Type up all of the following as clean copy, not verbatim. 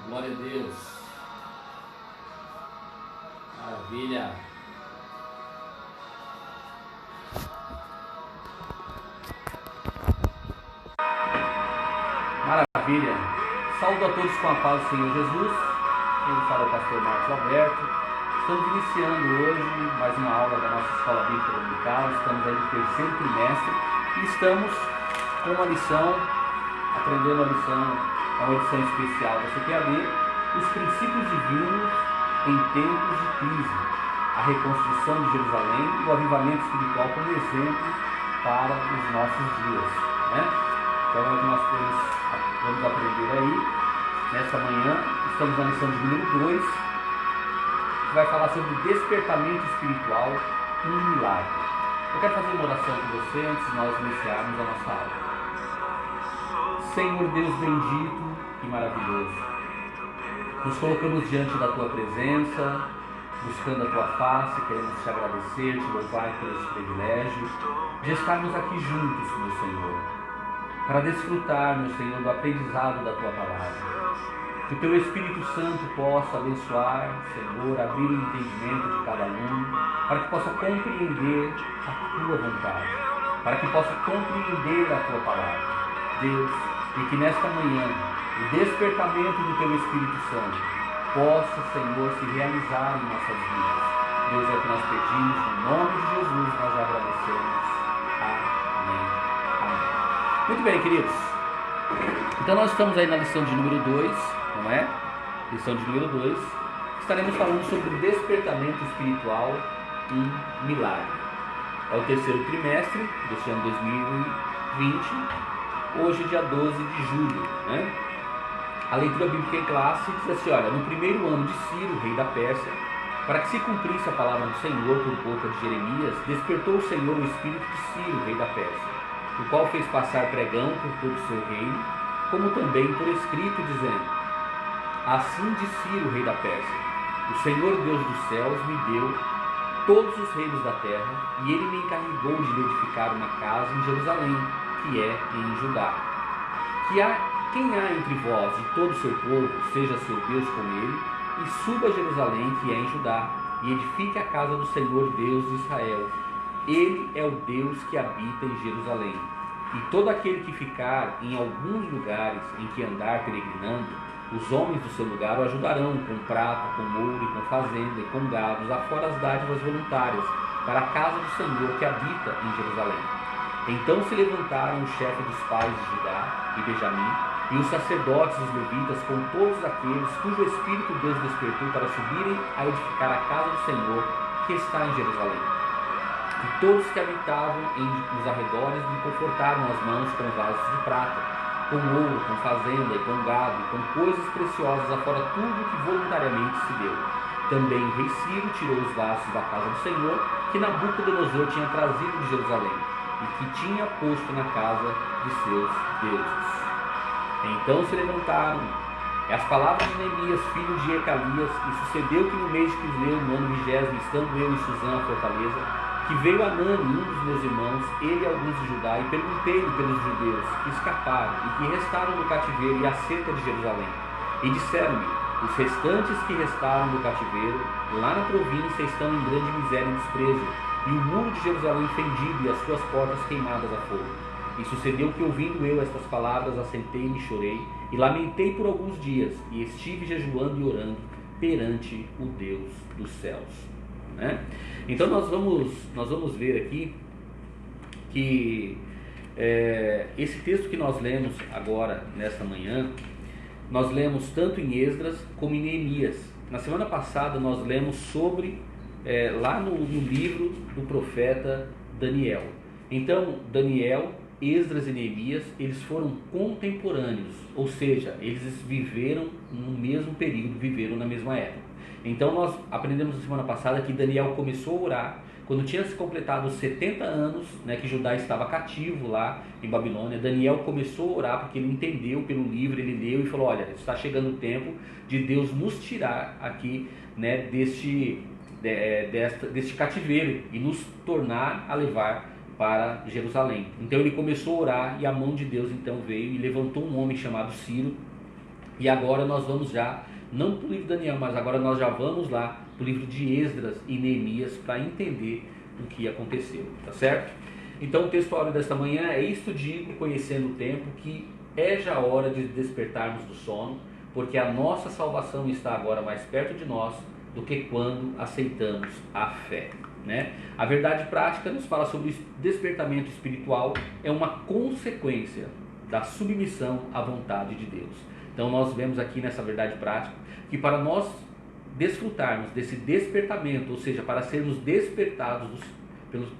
Glória a Deus. Maravilha. Maravilha. Saúdo a todos com a paz do Senhor Jesus. Quem fala é o pastor Marcos Alberto. Estamos iniciando hoje mais uma aula da nossa Escola Bíblica Dominical. Estamos aí no terceiro trimestre e estamos com uma lição, aprendendo a lição, uma edição especial. Você quer ler os princípios divinos em tempos de crise, a reconstrução de Jerusalém e o avivamento espiritual como exemplo para os nossos dias, né? Então é o que nós vamos aprender aí nessa manhã. Estamos na lição de número 2, que vai falar sobre despertamento espiritual, um milagre. Eu quero fazer uma oração com você antes de nós iniciarmos a nossa aula. Senhor Deus bendito e maravilhoso, nos colocamos diante da Tua presença, buscando a Tua face, queremos Te agradecer, Te louvar pelo esse privilégio de estarmos aqui juntos, meu Senhor, para desfrutar, meu Senhor, do aprendizado da Tua palavra. Que o Teu Espírito Santo possa abençoar, Senhor, abrir o entendimento de cada aluno, para que possa compreender a Tua vontade, para que possa compreender a Tua palavra. Deus, e que nesta manhã o despertamento do Teu Espírito Santo possa, Senhor, se realizar em nossas vidas. Deus, é o que nós pedimos, no nome de Jesus nós já agradecemos. Amém. Amém. Muito bem, queridos. Então nós estamos aí na lição de número 2, não é? Lição de número 2. Estaremos falando sobre o despertamento espiritual, um milagre. É o terceiro trimestre deste ano 2020. Hoje, dia 12 de julho, né? A leitura bíblica em classe diz assim: olha, no primeiro ano de Ciro, rei da Pérsia, para que se cumprisse a palavra do Senhor por boca de Jeremias, despertou o Senhor o espírito de Ciro, rei da Pérsia, o qual fez passar pregão por todo o seu reino, como também por escrito, dizendo: assim diz Ciro, rei da Pérsia: o Senhor Deus dos céus me deu todos os reinos da terra, e ele me encarregou de lhe edificar uma casa em Jerusalém, que é em Judá. Quem há entre vós de todo o seu povo, seja seu Deus com ele, e suba a Jerusalém, que é em Judá, e edifique a casa do Senhor Deus de Israel. Ele é o Deus que habita em Jerusalém. E todo aquele que ficar em alguns lugares em que andar peregrinando, os homens do seu lugar o ajudarão com prata, com ouro e com fazenda e com gados, afora as dádivas voluntárias, para a casa do Senhor que habita em Jerusalém. Então se levantaram o chefe dos pais de Judá e Benjamim, e os sacerdotes e os levitas, com todos aqueles cujo espírito Deus despertou para subirem a edificar a casa do Senhor que está em Jerusalém. E todos que habitavam nos arredores lhe confortaram as mãos com vasos de prata, com ouro, com fazenda e com gado, e com coisas preciosas, afora tudo que voluntariamente se deu. Também o rei Ciro tirou os vasos da casa do Senhor, que Nabucodonosor tinha trazido de Jerusalém, e que tinha posto na casa de seus deuses. Então se levantaram as palavras de Neemias, filho de Ecalias, e sucedeu que no mês de Quisleu, no ano 20º, estando eu em Suzã, a fortaleza, que veio Anani, um dos meus irmãos, ele e alguns de Judá, e perguntei-lhe pelos judeus que escaparam e que restaram no cativeiro e acerca de Jerusalém. E disseram-me: os restantes que restaram do cativeiro, lá na província, estão em grande miséria e desprezo, e o muro de Jerusalém fendido e as suas portas queimadas a fogo. E sucedeu que, ouvindo eu estas palavras, assentei-me e chorei, e lamentei por alguns dias, e estive jejuando e orando perante o Deus dos céus. Né? Então nós vamos ver aqui que esse texto que nós lemos agora, nesta manhã, nós lemos tanto em Esdras como em Neemias. Na semana passada nós lemos sobre, lá no livro do profeta Daniel. Então Daniel, Esdras e Neemias, eles foram contemporâneos, ou seja, eles viveram no mesmo período, viveram na mesma época. Então nós aprendemos na semana passada que Daniel começou a orar quando tinha se completado os 70 anos, né, que Judá estava cativo lá em Babilônia. Daniel começou a orar porque ele entendeu pelo livro, ele leu e falou: olha, está chegando o tempo de Deus nos tirar aqui, né, deste cativeiro e nos tornar a levar para Jerusalém. Então ele começou a orar e a mão de Deus então veio e levantou um homem chamado Ciro, E agora nós vamos já, não para o livro de Daniel, mas agora nós já vamos lá para o livro de Esdras e Neemias para entender o que aconteceu, tá certo? Então o textuário desta manhã é: isto digo, conhecendo o tempo, que é já hora de despertarmos do sono, porque a nossa salvação está agora mais perto de nós do que quando aceitamos a fé. Né? A verdade prática nos fala sobre o despertamento espiritual, é uma consequência da submissão à vontade de Deus. Então nós vemos aqui nessa verdade prática que para nós desfrutarmos desse despertamento, ou seja, para sermos despertados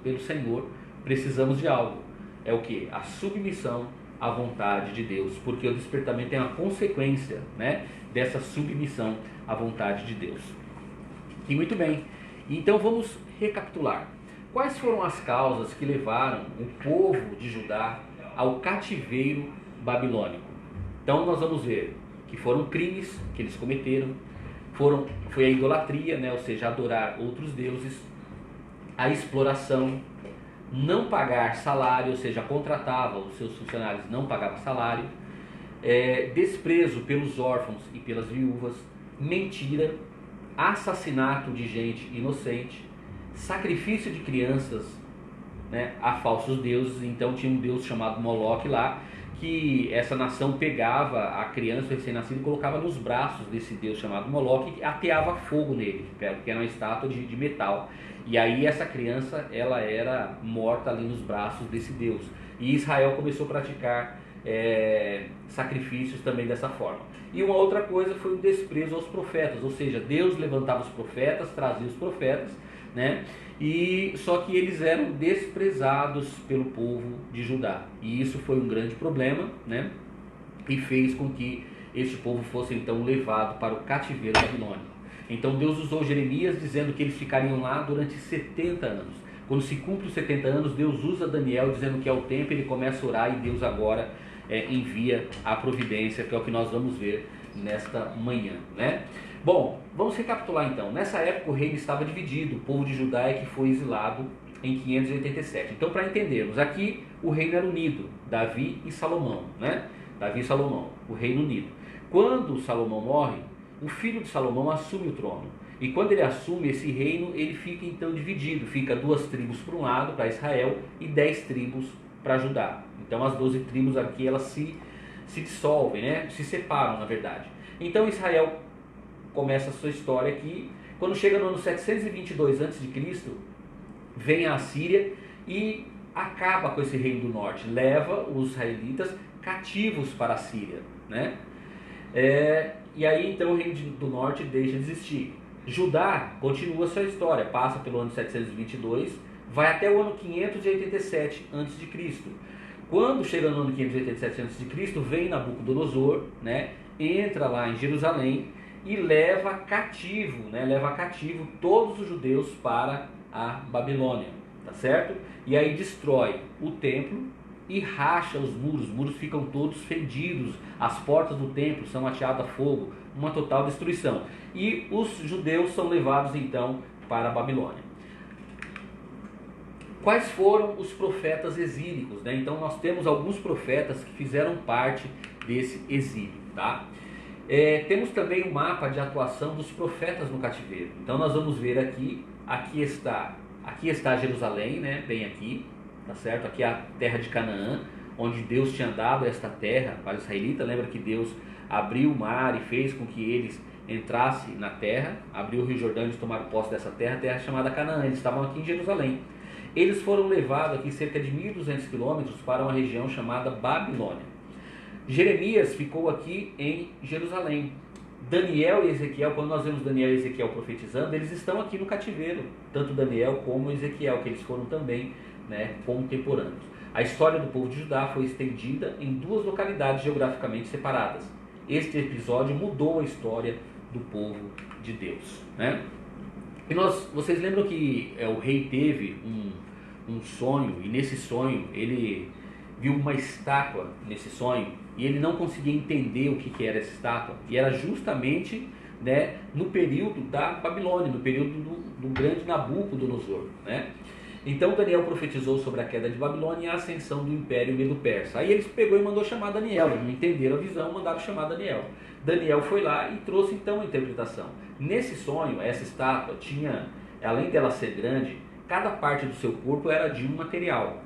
pelo Senhor, precisamos de algo. É o que? A submissão à vontade de Deus, porque o despertamento é uma consequência, né, dessa submissão à vontade de Deus. E muito bem, então vamos recapitular. Quais foram as causas que levaram o povo de Judá ao cativeiro babilônico? Então nós vamos ver que foram crimes que eles cometeram, foi a idolatria, né, ou seja, adorar outros deuses, a exploração, não pagar salário, ou seja, contratava os seus funcionários, não pagava salário, desprezo pelos órfãos e pelas viúvas, mentira, assassinato de gente inocente, sacrifício de crianças, né, a falsos deuses. Então tinha um deus chamado Moloque lá, que essa nação pegava a criança recém-nascida e colocava nos braços desse deus chamado Moloque e ateava fogo nele, porque era uma estátua de metal. E aí essa criança, ela era morta ali nos braços desse deus. E Israel começou a praticar sacrifícios também dessa forma. E uma outra coisa foi o desprezo aos profetas, ou seja, Deus levantava os profetas, trazia os profetas, né? E só que eles eram desprezados pelo povo de Judá. E isso foi um grande problema, né? E fez com que este povo fosse então levado para o cativeiro babilônico. Então Deus usou Jeremias dizendo que eles ficariam lá durante 70 anos. Quando se cumpre os 70 anos, Deus usa Daniel dizendo que é o tempo, ele começa a orar e Deus agora envia a providência, que é o que nós vamos ver nesta manhã, né? Bom, vamos recapitular então. Nessa época o reino estava dividido, o povo de Judá é que foi exilado em 587. Então, para entendermos, aqui o reino era unido, Davi e Salomão, né? Davi e Salomão, o reino unido. Quando Salomão morre, o filho de Salomão assume o trono. E quando ele assume esse reino, ele fica então dividido. Fica 2 tribos para um lado, para Israel, e 10 tribos para Judá. Então as 12 tribos aqui, elas se dissolvem, né? Se separam, na verdade. Então Israel começa a sua história aqui. Quando chega no ano 722 a.C., vem a Assíria e acaba com esse reino do norte. Leva os israelitas cativos para a Síria, né? E aí então o reino do norte deixa de existir. Judá continua sua história, passa pelo ano 722, vai até o ano 587 a.C. Quando chega no ano 587 a.C., vem Nabucodonosor, né, entra lá em Jerusalém e leva cativo, né, todos os judeus para a Babilônia, tá certo? E aí destrói o templo e racha os muros ficam todos fendidos, as portas do templo são ateadas a fogo, uma total destruição. E os judeus são levados então para a Babilônia. Quais foram os profetas exílicos, né? Então nós temos alguns profetas que fizeram parte desse exílio, tá? Temos também um mapa de atuação dos profetas no cativeiro. Então nós vamos ver aqui está Jerusalém, né? Bem aqui, tá certo? Aqui é a terra de Canaã, onde Deus tinha dado esta terra para os israelitas. Lembra que Deus abriu o mar e fez com que eles entrassem na terra, abriu o Rio Jordão e eles tomaram posse dessa terra chamada Canaã. Eles estavam aqui em Jerusalém. Eles foram levados aqui cerca de 1.200 quilômetros para uma região chamada Babilônia. Jeremias ficou aqui em Jerusalém. Daniel e Ezequiel, quando nós vemos Daniel e Ezequiel profetizando, eles estão aqui no cativeiro, tanto Daniel como Ezequiel, que eles foram também, né, contemporâneos. A história do povo de Judá foi estendida em 2 localidades geograficamente separadas. Este episódio mudou a história do povo de Deus, né? E vocês lembram que o rei teve um sonho, e nesse sonho ele viu uma estátua nesse sonho, e ele não conseguia entender o que era essa estátua, e era justamente, né, no período da Babilônia, no período do grande Nabucodonosor, né? Então Daniel profetizou sobre a queda de Babilônia e a ascensão do Império Medo-Persa. Aí eles pegou e mandou chamar Daniel, eles não entenderam a visão, mandaram chamar Daniel. Daniel foi lá e trouxe então a interpretação. Nesse sonho, essa estátua tinha, além dela ser grande, cada parte do seu corpo era de um material.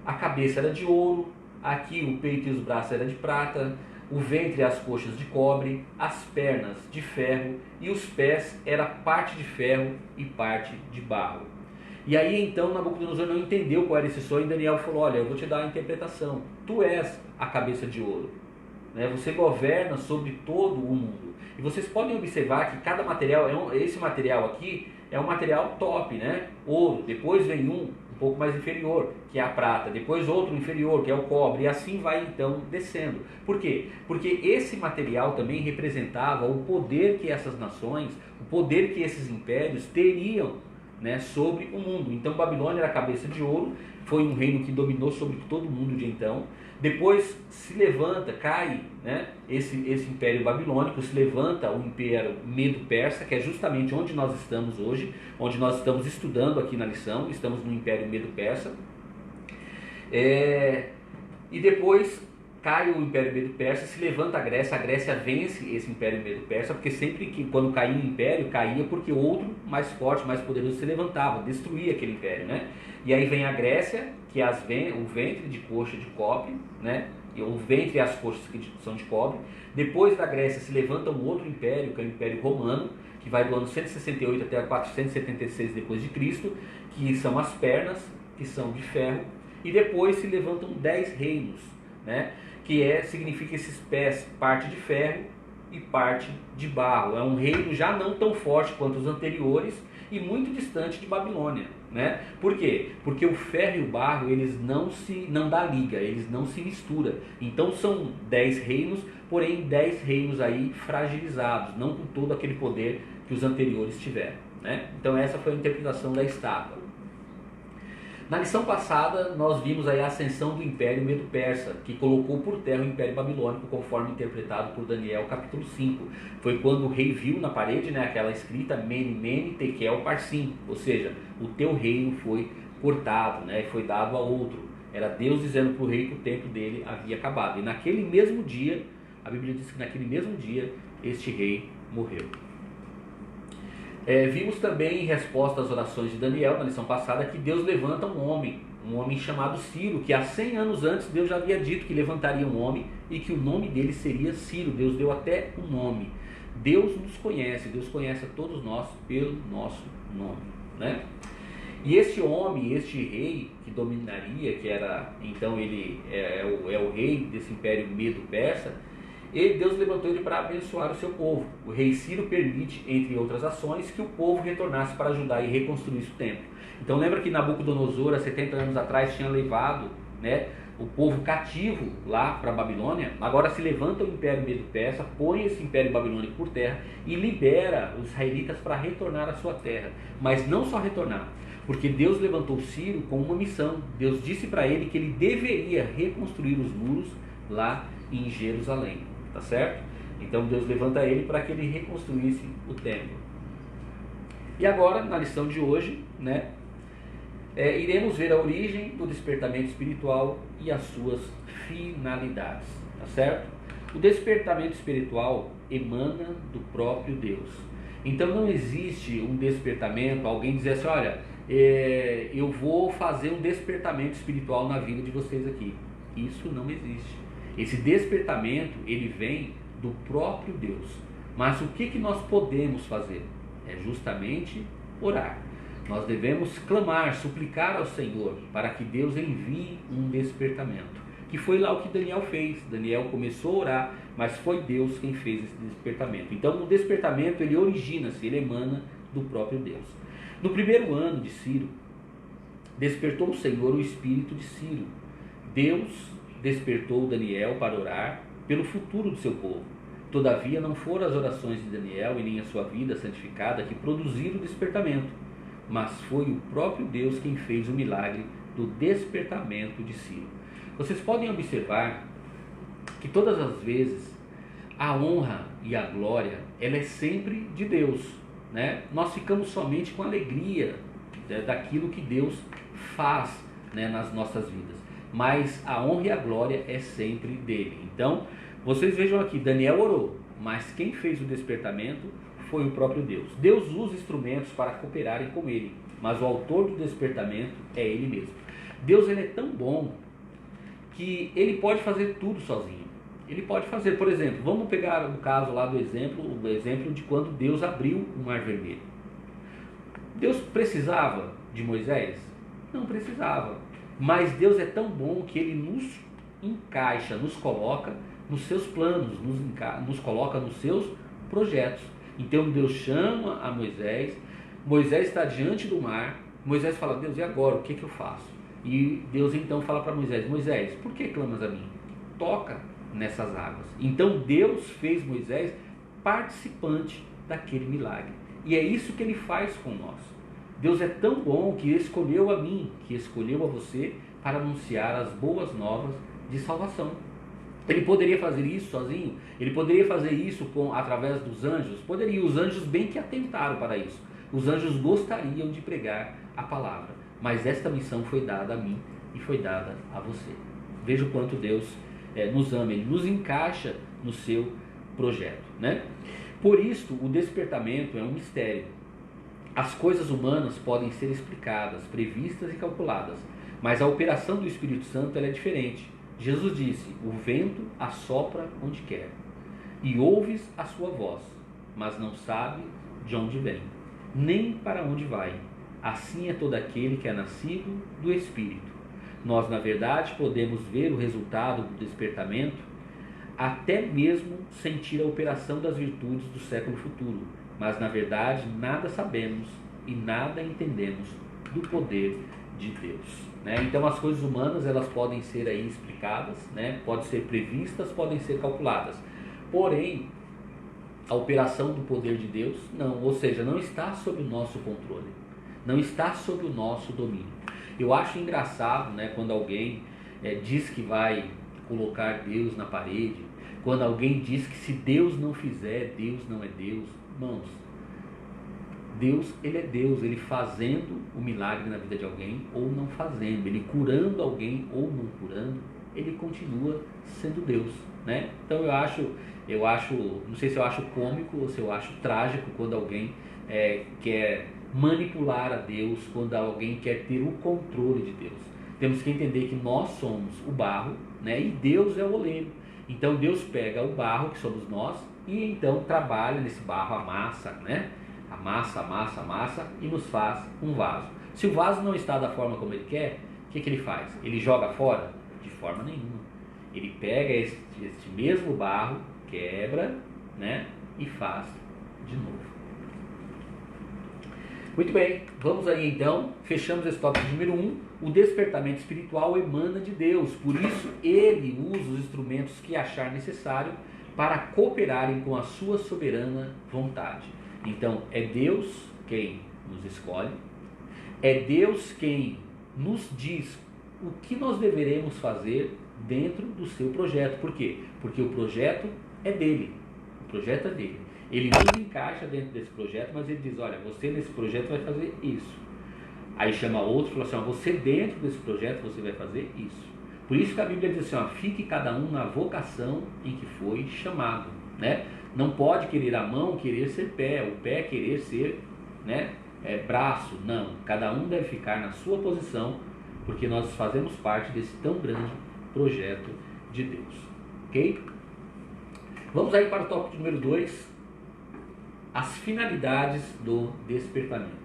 A cabeça era de ouro, aqui o peito e os braços eram de prata, o ventre e as coxas de cobre, as pernas de ferro e os pés era parte de ferro e parte de barro. E aí então Nabucodonosor não entendeu qual era esse sonho e Daniel falou: olha, eu vou te dar a interpretação, tu és a cabeça de ouro, né? Você governa sobre todo o mundo. E vocês podem observar que cada material, esse material aqui é um material top, né? Ouro, depois vem um pouco mais inferior, que é a prata, depois outro inferior, que é o cobre, e assim vai então descendo. Por quê? Porque esse material também representava o poder que essas nações, o poder que esses impérios teriam, né, sobre o mundo. Então Babilônia era a cabeça de ouro, foi um reino que dominou sobre todo o mundo de então. Depois se levanta, cai, né, esse império babilônico, se levanta o império Medo-Persa, que é justamente onde nós estamos hoje, onde nós estamos estudando aqui na lição, estamos no império Medo-Persa. E depois cai o império Medo-Persa, se levanta a Grécia vence esse império Medo-Persa, porque sempre que quando caía um império, caía porque outro mais forte, mais poderoso se levantava, destruía aquele império, né? E aí vem a Grécia, que é o ventre de coxa de cobre, né? E o ventre e as coxas que são de cobre. Depois da Grécia se levanta um outro império, que é o Império Romano, que vai do ano 168 até 476 depois de Cristo, que são as pernas, que são de ferro, e depois se levantam 10 reinos, né? Que significa esses pés, parte de ferro e parte de barro. É um reino já não tão forte quanto os anteriores e muito distante de Babilônia, né? Por quê? Porque o ferro e o barro, eles não dá liga, eles não se misturam. Então são 10 reinos, porém 10 reinos aí fragilizados, não com todo aquele poder que os anteriores tiveram, né? Então essa foi a interpretação da estátua. Na lição passada, nós vimos aí a ascensão do Império Medo-Persa, que colocou por terra o Império Babilônico, conforme interpretado por Daniel, capítulo 5. Foi quando o rei viu na parede, né, aquela escrita Mene, Mene, Tekel, Parsim, ou seja, o teu reino foi cortado, né, foi dado a outro. Era Deus dizendo para o rei que o tempo dele havia acabado. E naquele mesmo dia, a Bíblia diz que naquele mesmo dia, este rei morreu. Vimos também, em resposta às orações de Daniel, na lição passada, que Deus levanta um homem chamado Ciro, que há 100 anos antes Deus já havia dito que levantaria um homem e que o nome dele seria Ciro. Deus deu até um nome. Deus nos conhece, Deus conhece a todos nós pelo nosso nome, né? E este homem, este rei que dominaria, que era, então ele é o rei desse império Medo-Persa, Deus levantou ele para abençoar o seu povo. O rei Ciro permite, entre outras ações, que o povo retornasse para ajudar e reconstruísse o templo. Então lembra que Nabucodonosor, há 70 anos atrás, tinha levado, né, o povo cativo lá para a Babilônia. Agora se levanta o império Medo-Persa, põe esse império babilônico por terra e libera os israelitas para retornar à sua terra. Mas não só retornar, porque Deus levantou Ciro com uma missão. Deus disse para ele que ele deveria reconstruir os muros lá em Jerusalém. Tá certo? Então Deus levanta ele para que ele reconstruísse o templo. E agora, na lição de hoje, né, iremos ver a origem do despertamento espiritual e as suas finalidades. Tá certo? O despertamento espiritual emana do próprio Deus. Então não existe um despertamento, alguém dizer assim: olha, eu vou fazer um despertamento espiritual na vida de vocês aqui. Isso não existe. Esse despertamento, ele vem do próprio Deus. Mas o que nós podemos fazer? É justamente orar. Nós devemos clamar, suplicar ao Senhor para que Deus envie um despertamento. Que foi lá o que Daniel fez. Daniel começou a orar, mas foi Deus quem fez esse despertamento. Então o despertamento, ele origina-se, ele emana do próprio Deus. No primeiro ano de Ciro, despertou o Senhor o espírito de Ciro. Deus despertou Daniel para orar pelo futuro do seu povo. Todavia não foram as orações de Daniel e nem a sua vida santificada que produziram o despertamento, mas foi o próprio Deus quem fez o milagre do despertamento de Ciro. Vocês podem observar que todas as vezes a honra e a glória, ela é sempre de Deus, né? Nós ficamos somente com alegria daquilo que Deus faz, né, nas nossas vidas. Mas a honra e a glória é sempre dele. Então, vocês vejam aqui, Daniel orou, mas quem fez o despertamento foi o próprio Deus. Deus usa instrumentos para cooperarem com ele, mas o autor do despertamento é ele mesmo. Deus, ele é tão bom que ele pode fazer tudo sozinho. Ele pode fazer, por exemplo, vamos pegar o caso lá do exemplo, o exemplo de quando Deus abriu o Mar Vermelho. Deus precisava de Moisés? Não precisava. Mas Deus é tão bom que ele nos encaixa, nos coloca nos seus planos, nos coloca nos seus projetos. Então Deus chama a Moisés, Moisés está diante do mar, Moisés fala: Deus, e agora? O que eu faço? E Deus então fala para Moisés: Moisés, por que clamas a mim? Toca nessas águas. Então Deus fez Moisés participante daquele milagre. E é isso que ele faz com nós. Deus é tão bom que escolheu a mim, que escolheu a você para anunciar as boas novas de salvação. Ele poderia fazer isso sozinho? Ele poderia fazer isso através dos anjos? Poderia. Os anjos bem que atentaram para isso. Os anjos gostariam de pregar a palavra. Mas esta missão foi dada a mim e foi dada a você. Veja o quanto Deus nos ama. Ele nos encaixa no seu projeto, né? Por isso, o despertamento é um mistério. As coisas humanas podem ser explicadas, previstas e calculadas, mas a operação do Espírito Santo ela é diferente. Jesus disse: o vento assopra onde quer, e ouves a sua voz, mas não sabe de onde vem, nem para onde vai. Assim é todo aquele que é nascido do Espírito. Nós, na verdade, podemos ver o resultado do despertamento, até mesmo sentir a operação das virtudes do século futuro, mas na verdade nada sabemos e nada entendemos do poder de Deus, né? Então as coisas humanas elas podem ser aí explicadas, né? Podem ser previstas, podem ser calculadas, porém a operação do poder de Deus não, ou seja, não está sob o nosso controle, não está sob o nosso domínio. Eu acho engraçado, né, quando alguém diz que vai colocar Deus na parede, quando alguém diz que se Deus não fizer, Deus não é Deus. Irmãos, Deus, ele é Deus, ele fazendo o milagre na vida de alguém ou não fazendo, ele curando alguém ou não curando, ele continua sendo Deus, né? Então eu acho, não sei se eu acho cômico ou se eu acho trágico quando alguém quer manipular a Deus, quando alguém quer ter o controle de Deus. Temos que entender que nós somos o barro, né? E Deus é o oleiro. Então Deus pega o barro, que somos nós, e então trabalha nesse barro, amassa, né? Amassa e nos faz um vaso. Se o vaso não está da forma como ele quer, o que ele faz? Ele joga fora? De forma nenhuma. Ele pega este mesmo barro, quebra, né? E faz de novo. Muito bem, vamos aí então, fechamos esse tópico número 1. O despertamento espiritual emana de Deus, por isso ele usa os instrumentos que achar necessário para cooperarem com a sua soberana vontade. Então é Deus quem nos escolhe, é Deus quem nos diz o que nós deveremos fazer dentro do seu projeto. Por quê? Porque o projeto é dele, o projeto é dele. Ele nos encaixa dentro desse projeto, mas ele diz: olha, você nesse projeto vai fazer isso. Aí chama outro e fala assim: ó, você dentro desse projeto você vai fazer isso. Por isso que a Bíblia diz assim: ó, fique cada um na vocação em que foi chamado, né? Não pode querer a mão querer ser pé, o pé querer ser, né, braço. Não, cada um deve ficar na sua posição, porque nós fazemos parte desse tão grande projeto de Deus, ok? Vamos aí para o tópico número 2, as finalidades do despertamento.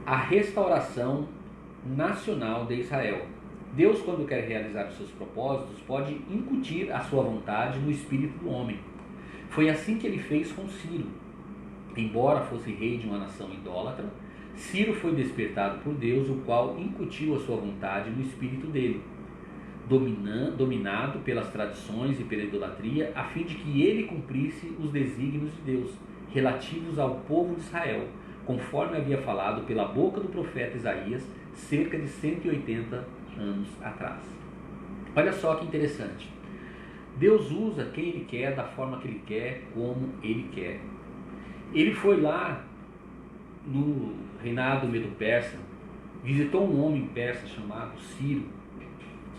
A restauração nacional de Israel. Deus, quando quer realizar os seus propósitos, pode incutir a sua vontade no espírito do homem. Foi assim que ele fez com Ciro. Embora fosse rei de uma nação idólatra, Ciro foi despertado por Deus, o qual incutiu a sua vontade no espírito dele, dominado pelas tradições e pela idolatria, a fim de que ele cumprisse os desígnios de Deus relativos ao povo de Israel, conforme havia falado pela boca do profeta Isaías cerca de 180 anos atrás. Olha só que interessante. Deus usa quem Ele quer, da forma que Ele quer, como Ele quer. Ele foi lá no reinado Medo-Persa visitou um homem persa chamado Ciro,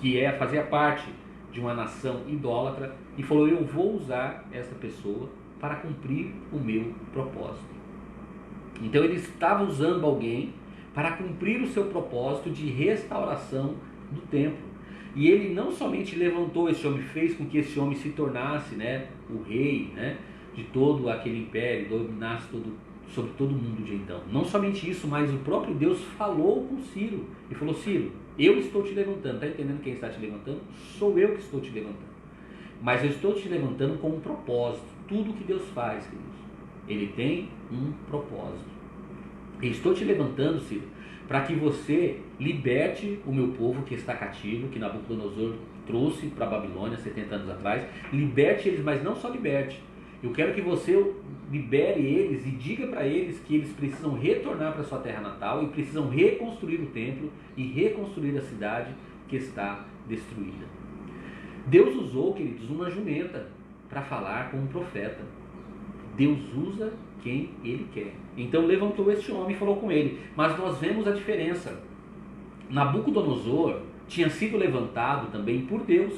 que fazia parte de uma nação idólatra, e falou: eu vou usar essa pessoa para cumprir o meu propósito. Então ele estava usando alguém para cumprir o seu propósito de restauração do templo. E ele não somente levantou esse homem, fez com que esse homem se tornasse, né, o rei, né, de todo aquele império, dominasse sobre todo mundo de então. Não somente isso, mas o próprio Deus falou com Ciro e falou: Ciro, eu estou te levantando. Está entendendo quem está te levantando? Sou eu que estou te levantando. Mas eu estou te levantando com um propósito. Tudo que Deus faz, queridos, Ele tem um propósito. Eu estou te levantando, Ciro, para que você liberte o meu povo que está cativo, que Nabucodonosor trouxe para a Babilônia 70 anos atrás. Liberte eles, mas não só liberte. Eu quero que você libere eles e diga para eles que eles precisam retornar para sua terra natal e precisam reconstruir o templo e reconstruir a cidade que está destruída. Deus usou, queridos, uma jumenta para falar com um profeta. Deus usa quem Ele quer. Então levantou este homem e falou com ele. Mas nós vemos a diferença. Nabucodonosor tinha sido levantado também por Deus.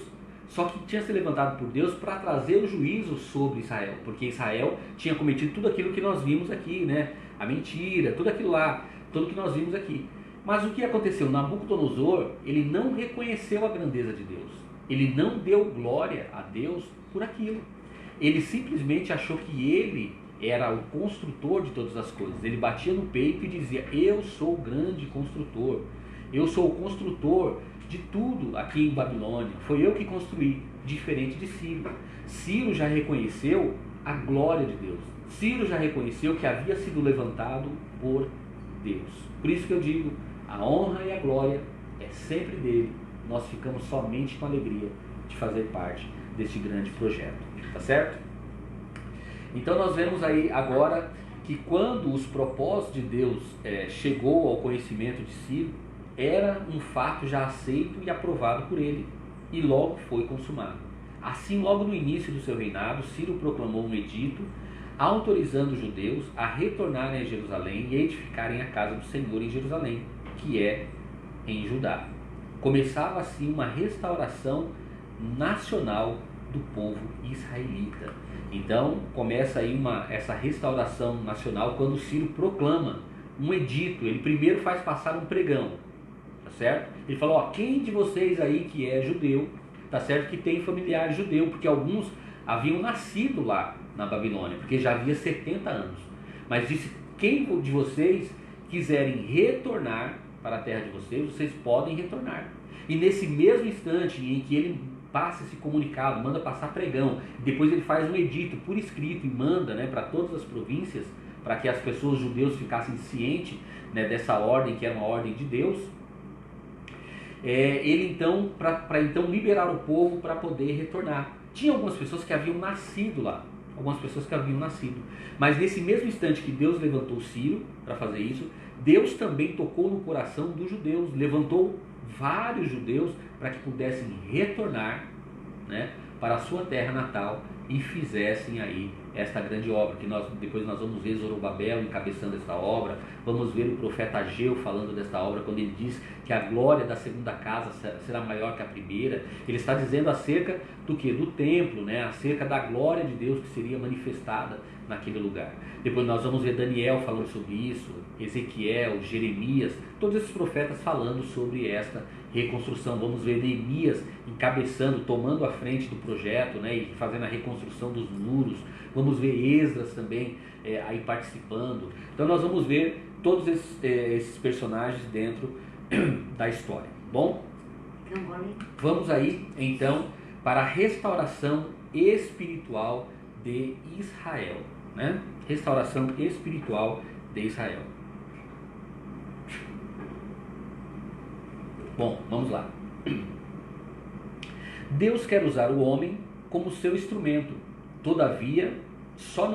Só que tinha sido levantado por Deus para trazer o juízo sobre Israel. Porque Israel tinha cometido tudo aquilo que nós vimos aqui, né? A mentira, tudo aquilo lá, tudo que nós vimos aqui. Mas o que aconteceu? Nabucodonosor, ele não reconheceu a grandeza de Deus. Ele não deu glória a Deus por aquilo. Ele simplesmente achou que ele era o construtor de todas as coisas. Ele batia no peito e dizia: eu sou o grande construtor. Eu sou o construtor de tudo aqui em Babilônia. Foi eu que construí, diferente de Ciro. Ciro já reconheceu a glória de Deus. Ciro já reconheceu que havia sido levantado por Deus. Por isso que eu digo, a honra e a glória é sempre dele. Nós ficamos somente com a alegria de fazer parte deste grande projeto. Tá certo? Então nós vemos aí agora que quando os propósitos de Deus chegou ao conhecimento de Ciro, era um fato já aceito e aprovado por ele, e logo foi consumado. Assim, logo no início do seu reinado, Ciro proclamou um edito autorizando os judeus a retornarem a Jerusalém e edificarem a casa do Senhor em Jerusalém, que é em Judá. Começava assim uma restauração nacional do povo israelita. Então começa aí essa restauração nacional quando Ciro proclama um edito. Ele primeiro faz passar um pregão, tá certo? Ele falou: ó, quem de vocês aí que é judeu, tá certo, que tem familiar judeu, porque alguns haviam nascido lá na Babilônia, porque já havia 70 anos. Mas disse: quem de vocês quiserem retornar para a terra de vocês, vocês podem retornar. E nesse mesmo instante em que ele passa esse comunicado, manda passar pregão, depois ele faz um edito por escrito e manda, né, para todas as províncias, para que as pessoas, os judeus, ficassem cientes, né, dessa ordem, que era uma ordem de Deus. Ele então, para então liberar o povo para poder retornar. Tinha algumas pessoas que haviam nascido lá, mas nesse mesmo instante que Deus levantou Ciro para fazer isso, Deus também tocou no coração dos judeus, levantou vários judeus para que pudessem retornar, né, para a sua terra natal e fizessem aí esta grande obra, que depois nós vamos ver Zorobabel encabeçando esta obra, vamos ver o profeta Ageu falando desta obra, quando ele diz que a glória da segunda casa será maior que a primeira. Ele está dizendo acerca do que? Do templo, né? Acerca da glória de Deus que seria manifestada naquele lugar. Depois nós vamos ver Daniel falando sobre isso, Ezequiel, Jeremias, todos esses profetas falando sobre esta reconstrução. Vamos ver Neemias encabeçando, tomando a frente do projeto, né, e fazendo a reconstrução dos muros. Vamos ver Esdras também aí participando. Então nós vamos ver todos esses personagens dentro da história. Bom, vamos aí então para a restauração espiritual de Israel, né? Restauração espiritual de Israel. Bom, vamos lá. Deus quer usar o homem como seu instrumento. Todavia, só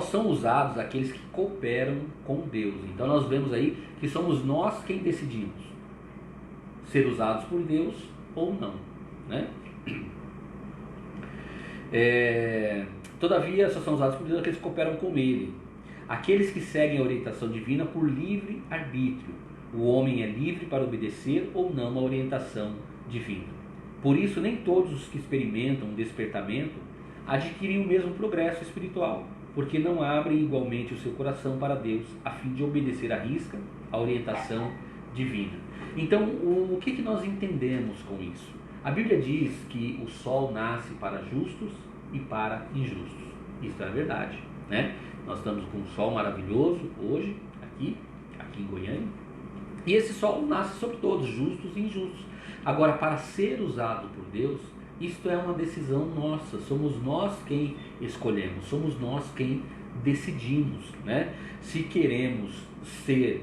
são usados aqueles que cooperam com Deus. Então nós vemos aí que somos nós quem decidimos ser usados por Deus ou não, né? Todavia, só são usados por Deus aqueles que cooperam com Ele. aqueles que seguem a orientação divina por livre arbítrio. O homem é livre para obedecer ou não a orientação divina. Por isso, nem todos os que experimentam um despertamento adquirem o mesmo progresso espiritual, porque não abrem igualmente o seu coração para Deus, a fim de obedecer à risca a orientação divina. Então, o que nós entendemos com isso? A Bíblia diz que o sol nasce para justos e para injustos. Isso é verdade, né? Nós estamos com um sol maravilhoso hoje, aqui em Goiânia, e esse sol nasce sobre todos, justos e injustos. Agora, para ser usado por Deus, isto é uma decisão nossa, somos nós quem escolhemos, somos nós quem decidimos, né? Se queremos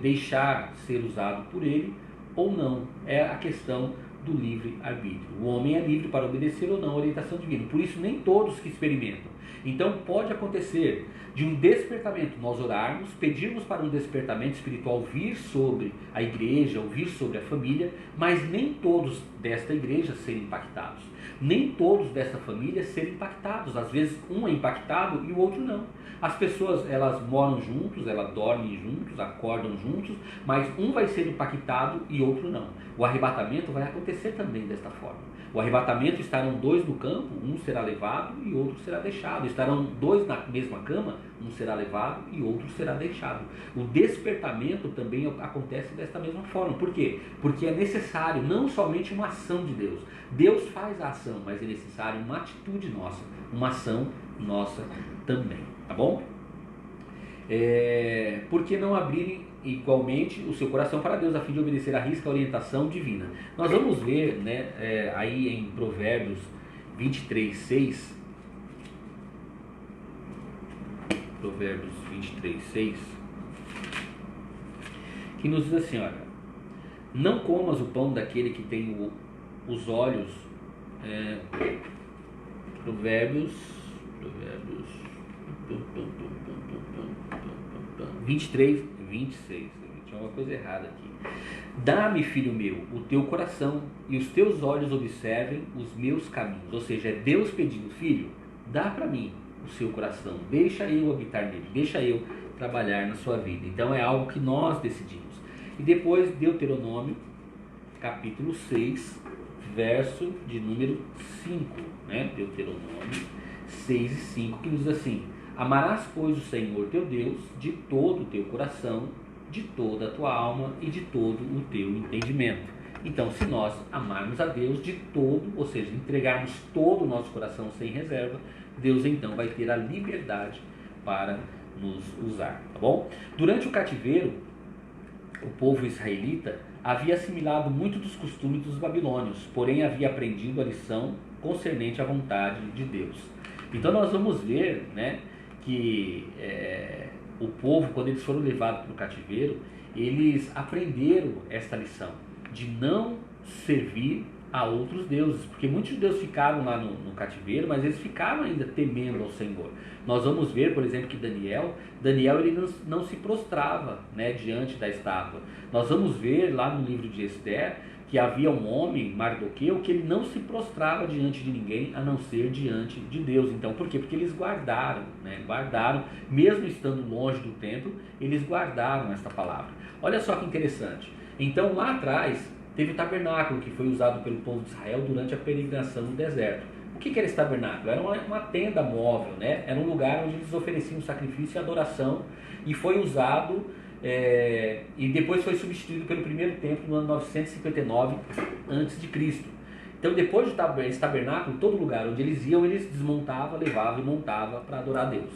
deixar ser usado por Ele ou não. É a questão do livre-arbítrio. O homem é livre para obedecer ou não a orientação divina. Por isso, nem todos que experimentam. Então, pode acontecer de um despertamento, nós orarmos, pedirmos para um despertamento espiritual vir sobre a igreja, ou vir sobre a família, mas nem todos desta igreja serem impactados. Nem todos desta família serem impactados. Às vezes, um é impactado e o outro não. As pessoas, elas moram juntos, elas dormem juntos, acordam juntos, mas um vai ser impactado e outro não. O arrebatamento vai acontecer também desta forma. O arrebatamento, estarão dois no campo, um será levado e outro será deixado. Estarão dois na mesma cama, um será levado e outro será deixado. O despertamento também acontece desta mesma forma. Por quê? Porque é necessário não somente uma ação de Deus. Deus faz a ação, mas é necessário uma atitude nossa, uma ação nossa também. Tá bom? Por que não abrirem igualmente o seu coração para Deus, a fim de obedecer à risca a orientação divina? Nós vamos ver, né, aí em Provérbios 23:6, Provérbios 23:6, que nos diz assim, olha: não comas o pão daquele que tem os olhos, Provérbios 23:26, tinha uma coisa errada aqui. Dá-me, filho meu, o teu coração, e os teus olhos observem os meus caminhos. Ou seja, é Deus pedindo: filho, dá para mim o seu coração, deixa eu habitar nele, deixa eu trabalhar na sua vida. Então é algo que nós decidimos. E depois Deuteronômio, capítulo 6, verso de número 5, né? Deuteronômio 6:5, que nos diz assim: amarás, pois, o Senhor teu Deus de todo o teu coração, de toda a tua alma e de todo o teu entendimento. Então, se nós amarmos a Deus de todo, ou seja, entregarmos todo o nosso coração sem reserva, Deus então vai ter a liberdade para nos usar, tá bom? Durante o cativeiro, o povo israelita havia assimilado muito dos costumes dos babilônios, porém havia aprendido a lição concernente à vontade de Deus. Então nós vamos ver, né, que o povo, quando eles foram levados para o cativeiro, eles aprenderam esta lição de não servir a outros deuses, porque muitos judeus ficaram lá no cativeiro, mas eles ficaram ainda temendo ao Senhor. Nós vamos ver, por exemplo, que Daniel ele não se prostrava, né, diante da estátua. Nós vamos ver lá no livro de Esther que havia um homem, Mardoqueu, que ele não se prostrava diante de ninguém, a não ser diante de Deus. Então, por quê? Porque eles guardaram, né? Guardaram, mesmo estando longe do templo, eles guardaram essa palavra. Olha só que interessante. Então, lá atrás, teve o tabernáculo, que foi usado pelo povo de Israel durante a peregrinação no deserto. O que era esse tabernáculo? Era uma tenda móvel, né? Era um lugar onde eles ofereciam sacrifício e adoração, e foi usado... e depois foi substituído pelo primeiro templo no ano 959 a.C. Então, depois desse tabernáculo, todo lugar onde eles iam, eles desmontavam, levavam e montavam para adorar a Deus.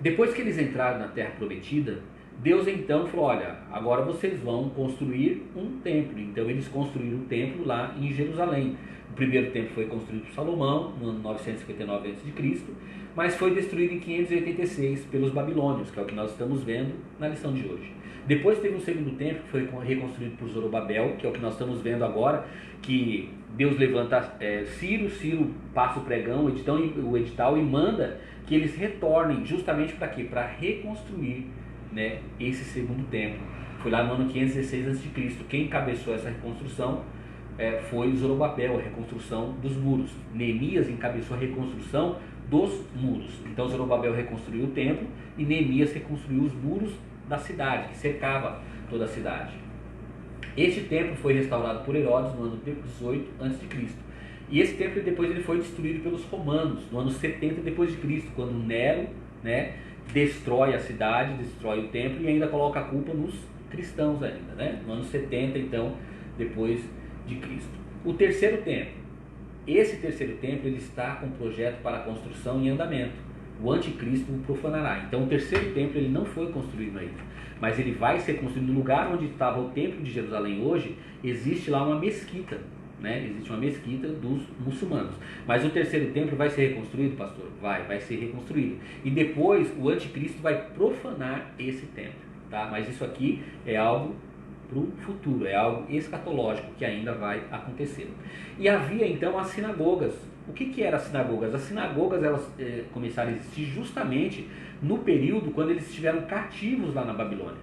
Depois que eles entraram na Terra Prometida, Deus então falou: olha, agora vocês vão construir um templo. Então eles construíram um templo lá em Jerusalém. O primeiro templo foi construído por Salomão no ano 959 a.C., mas foi destruído em 586 pelos babilônios, que é o que nós estamos vendo na lição de hoje. Depois teve um segundo templo que foi reconstruído por Zorobabel, que é o que nós estamos vendo agora, que Deus levanta Ciro passa o pregão, o edital, e manda que eles retornem justamente para quê? Para reconstruir, né, esse segundo templo. Foi lá no ano 516 a.C. Quem encabeçou essa reconstrução foi Zorobabel, a reconstrução dos muros. Neemias encabeçou a reconstrução dos muros. Então Zorobabel reconstruiu o templo e Neemias reconstruiu os muros da cidade, que cercava toda a cidade. Este templo foi restaurado por Herodes no ano 18 a.C. E esse templo depois ele foi destruído pelos romanos no ano 70 depois de Cristo, quando Nero, né, destrói a cidade, destrói o templo e ainda coloca a culpa nos cristãos ainda, né? No ano 70 então depois de Cristo. O terceiro templo. Esse terceiro templo ele está com projeto para construção em andamento. O anticristo o profanará. Então o terceiro templo ele não foi construído ainda, mas ele vai ser construído no lugar onde estava o templo de Jerusalém hoje. Existe lá uma mesquita, né? Existe uma mesquita dos muçulmanos. Mas o terceiro templo vai ser reconstruído, pastor? Vai ser reconstruído. E depois o anticristo vai profanar esse templo, tá? Mas isso aqui é algo para o futuro, é algo escatológico que ainda vai acontecer. E havia então as sinagogas. O que eram as sinagogas? As sinagogas elas começaram a existir justamente no período quando eles estiveram cativos lá na Babilônia.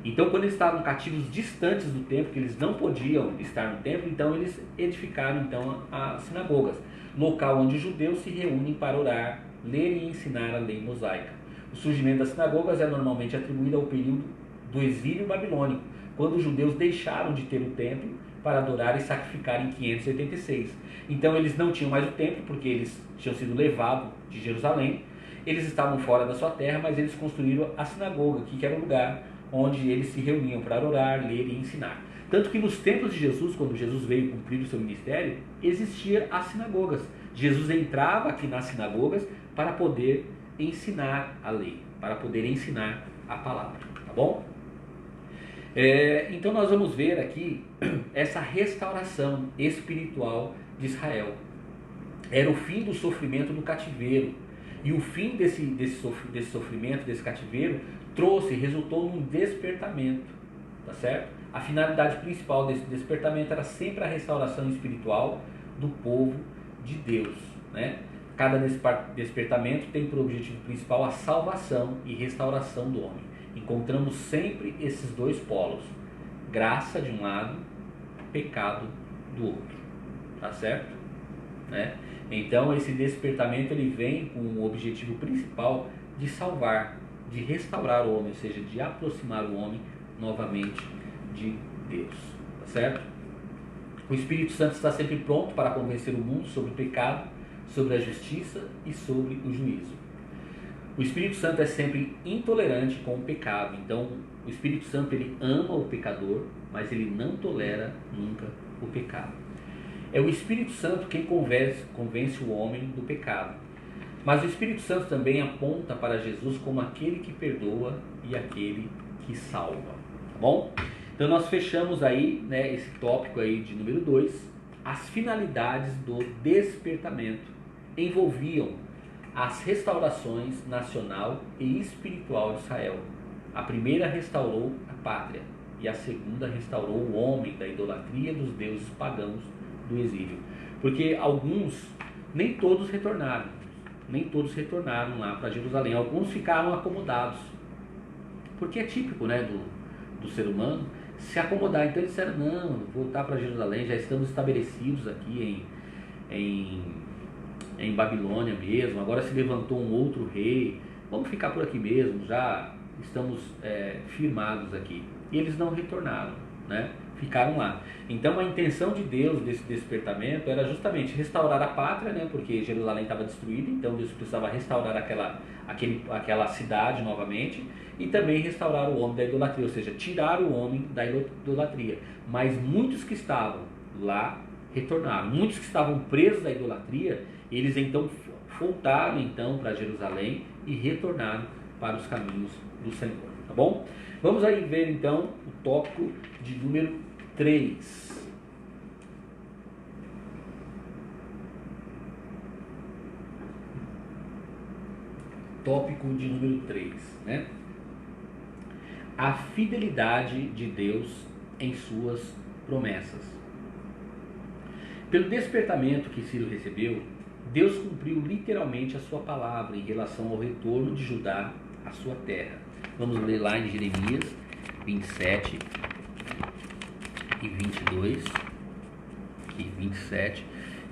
Então, quando eles estavam cativos distantes do templo, que eles não podiam estar no templo, então eles edificaram então as sinagogas, local onde os judeus se reúnem para orar, ler e ensinar a lei mosaica. O surgimento das sinagogas é normalmente atribuído ao período do exílio babilônico, quando os judeus deixaram de ter o templo para adorar e sacrificar em 586. Então eles não tinham mais o templo, porque eles tinham sido levados de Jerusalém, eles estavam fora da sua terra, mas eles construíram a sinagoga, que era o lugar onde eles se reuniam para orar, ler e ensinar. Tanto que nos tempos de Jesus, quando Jesus veio cumprir o seu ministério, existiam as sinagogas. Jesus entrava aqui nas sinagogas para poder ensinar a lei, para poder ensinar a palavra, tá bom? Então nós vamos ver aqui essa restauração espiritual de Israel. Era o fim do sofrimento do cativeiro. E o fim desse sofrimento, desse cativeiro, resultou num despertamento, tá certo? A finalidade principal desse despertamento era sempre a restauração espiritual do povo de Deus, né? Cada despertamento tem por objetivo principal a salvação e restauração do homem. Encontramos sempre esses dois polos, graça de um lado, pecado do outro, tá certo? Né? Então esse despertamento ele vem com o objetivo principal de salvar, de restaurar o homem, ou seja, de aproximar o homem novamente de Deus, tá certo? O Espírito Santo está sempre pronto para convencer o mundo sobre o pecado, sobre a justiça e sobre o juízo. O Espírito Santo é sempre intolerante com o pecado. Então o Espírito Santo ele ama o pecador, mas ele não tolera nunca o pecado. É o Espírito Santo quem convence o homem do pecado. Mas o Espírito Santo também aponta para Jesus como aquele que perdoa e aquele que salva. Tá bom? Então nós fechamos aí, né, esse tópico aí de número 2. As finalidades do despertamento envolviam as restaurações nacional e espiritual de Israel. A primeira restaurou a pátria e a segunda restaurou o homem da idolatria dos deuses pagãos do exílio. Porque nem todos retornaram lá para Jerusalém. Alguns ficaram acomodados, porque é típico, né, do ser humano se acomodar. Então eles disseram, não, voltar para Jerusalém, já estamos estabelecidos aqui em Babilônia mesmo, agora se levantou um outro rei, vamos ficar por aqui mesmo, já estamos firmados aqui. E eles não retornaram, né? Ficaram lá. Então a intenção de Deus desse despertamento era justamente restaurar a pátria, né? Porque Jerusalém estava destruída, então Deus precisava restaurar aquela cidade novamente, e também restaurar o homem da idolatria, ou seja, tirar o homem da idolatria. Mas muitos que estavam lá retornaram, muitos que estavam presos à idolatria, eles então voltaram então para Jerusalém e retornaram para os caminhos do Senhor, tá bom? Vamos aí ver então o tópico de número 3. Tópico de número 3, né? A fidelidade de Deus em suas promessas. Pelo despertamento que Ciro recebeu, Deus cumpriu literalmente a sua palavra em relação ao retorno de Judá à sua terra. Vamos ler lá em Jeremias 27 e 22 e 27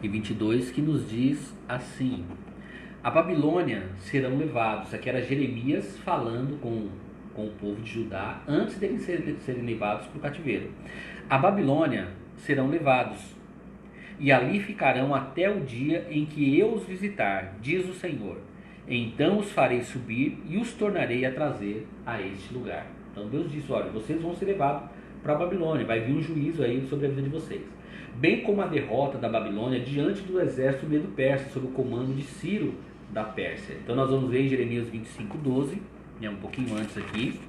e 22, que nos diz assim: A Babilônia serão levados. Isso aqui era Jeremias falando com o povo de Judá antes deles serem levados para o cativeiro. A Babilônia serão levados, e ali ficarão até o dia em que eu os visitar, diz o Senhor. Então os farei subir e os tornarei a trazer a este lugar. Então Deus disse, olha, vocês vão ser levados para a Babilônia, vai vir um juízo aí sobre a vida de vocês. Bem como a derrota da Babilônia diante do exército medo-persa, sob o comando de Ciro da Pérsia. Então nós vamos ver em Jeremias 25:12, um pouquinho antes aqui,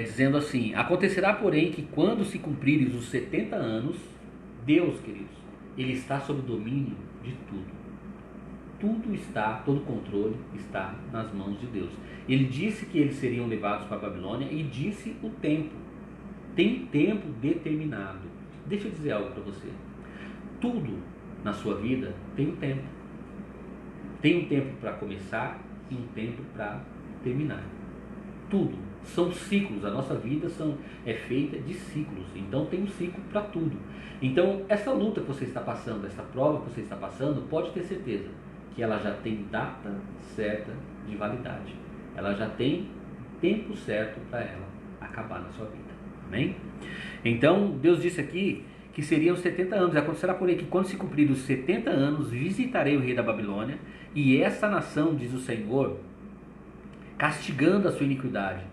dizendo assim: acontecerá, porém, que quando se cumprirem os 70 anos, Deus, queridos, Ele está sob o domínio de tudo. Tudo está, todo o controle está nas mãos de Deus. Ele disse que eles seriam levados para a Babilônia e disse o tempo. Tem tempo determinado. Deixa eu dizer algo para você. Tudo na sua vida tem um tempo. Tem um tempo para começar e um tempo para terminar. Tudo. São ciclos. A nossa vida é feita de ciclos. Então tem um ciclo para tudo. Então essa luta que você está passando, essa prova que você está passando, pode ter certeza que ela já tem data certa de validade. Ela já tem tempo certo para ela acabar na sua vida. Amém? Então Deus disse aqui que seriam 70 anos. Acontecerá, porém, que quando se cumprirem os 70 anos, visitarei o rei da Babilônia, e essa nação, diz o Senhor, castigando a sua iniquidade,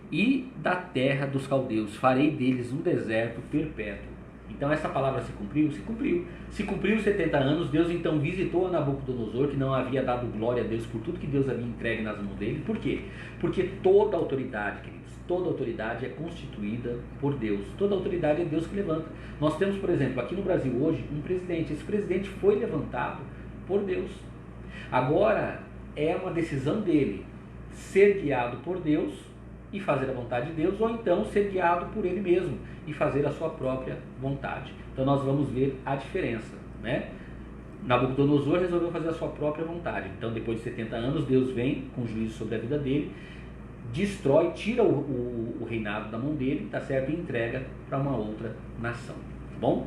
e da terra dos caldeus farei deles um deserto perpétuo. Então essa palavra se cumpriu? Se cumpriu. Se cumpriu os 70 anos, Deus então visitou a Nabucodonosor, que não havia dado glória a Deus por tudo que Deus havia entregue nas mãos dele. Por quê? Porque toda autoridade, queridos, toda autoridade é constituída por Deus. Toda autoridade é Deus que levanta. Nós temos, por exemplo, aqui no Brasil hoje, um presidente. Esse presidente foi levantado por Deus. Agora é uma decisão dele ser guiado por Deus e fazer a vontade de Deus, ou então ser guiado por ele mesmo e fazer a sua própria vontade. Então nós vamos ver a diferença, né? Nabucodonosor resolveu fazer a sua própria vontade. Então depois de 70 anos, Deus vem com juízo sobre a vida dele, destrói, tira o reinado da mão dele, tá certo? E entrega para uma outra nação. Tá bom?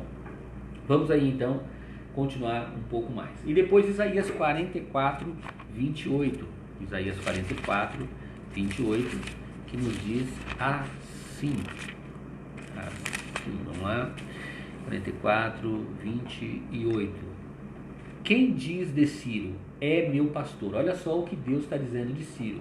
Vamos aí então continuar um pouco mais. E depois Isaías 44:28. Isaías 44:28, que nos diz assim. Vamos lá. 44:28. Quem diz de Ciro, é meu pastor. Olha só o que Deus está dizendo de Ciro.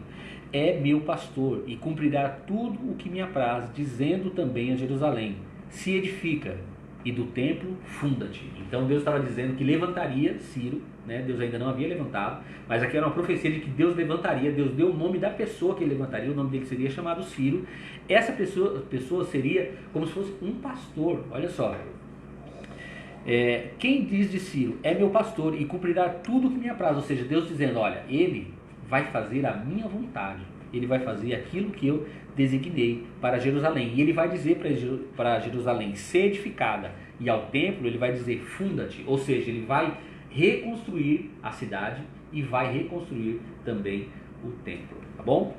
É meu pastor e cumprirá tudo o que me apraz, dizendo também a Jerusalém: se edifica, e do templo funda-te. Então Deus estava dizendo que levantaria Ciro, né? Deus ainda não havia levantado, mas aqui era uma profecia de que Deus levantaria. Deus deu o nome da pessoa que ele levantaria, o nome dele seria chamado Ciro. Essa pessoa seria como se fosse um pastor. Olha só. Quem diz de Ciro, é meu pastor e cumprirá tudo o que me apraz. Ou seja, Deus dizendo, olha, ele vai fazer a minha vontade. Ele vai fazer aquilo que eu designei para Jerusalém. E ele vai dizer para Jerusalém, ser edificada. E ao templo ele vai dizer, funda-te. Ou seja, ele vai reconstruir a cidade e vai reconstruir também o templo. Tá bom?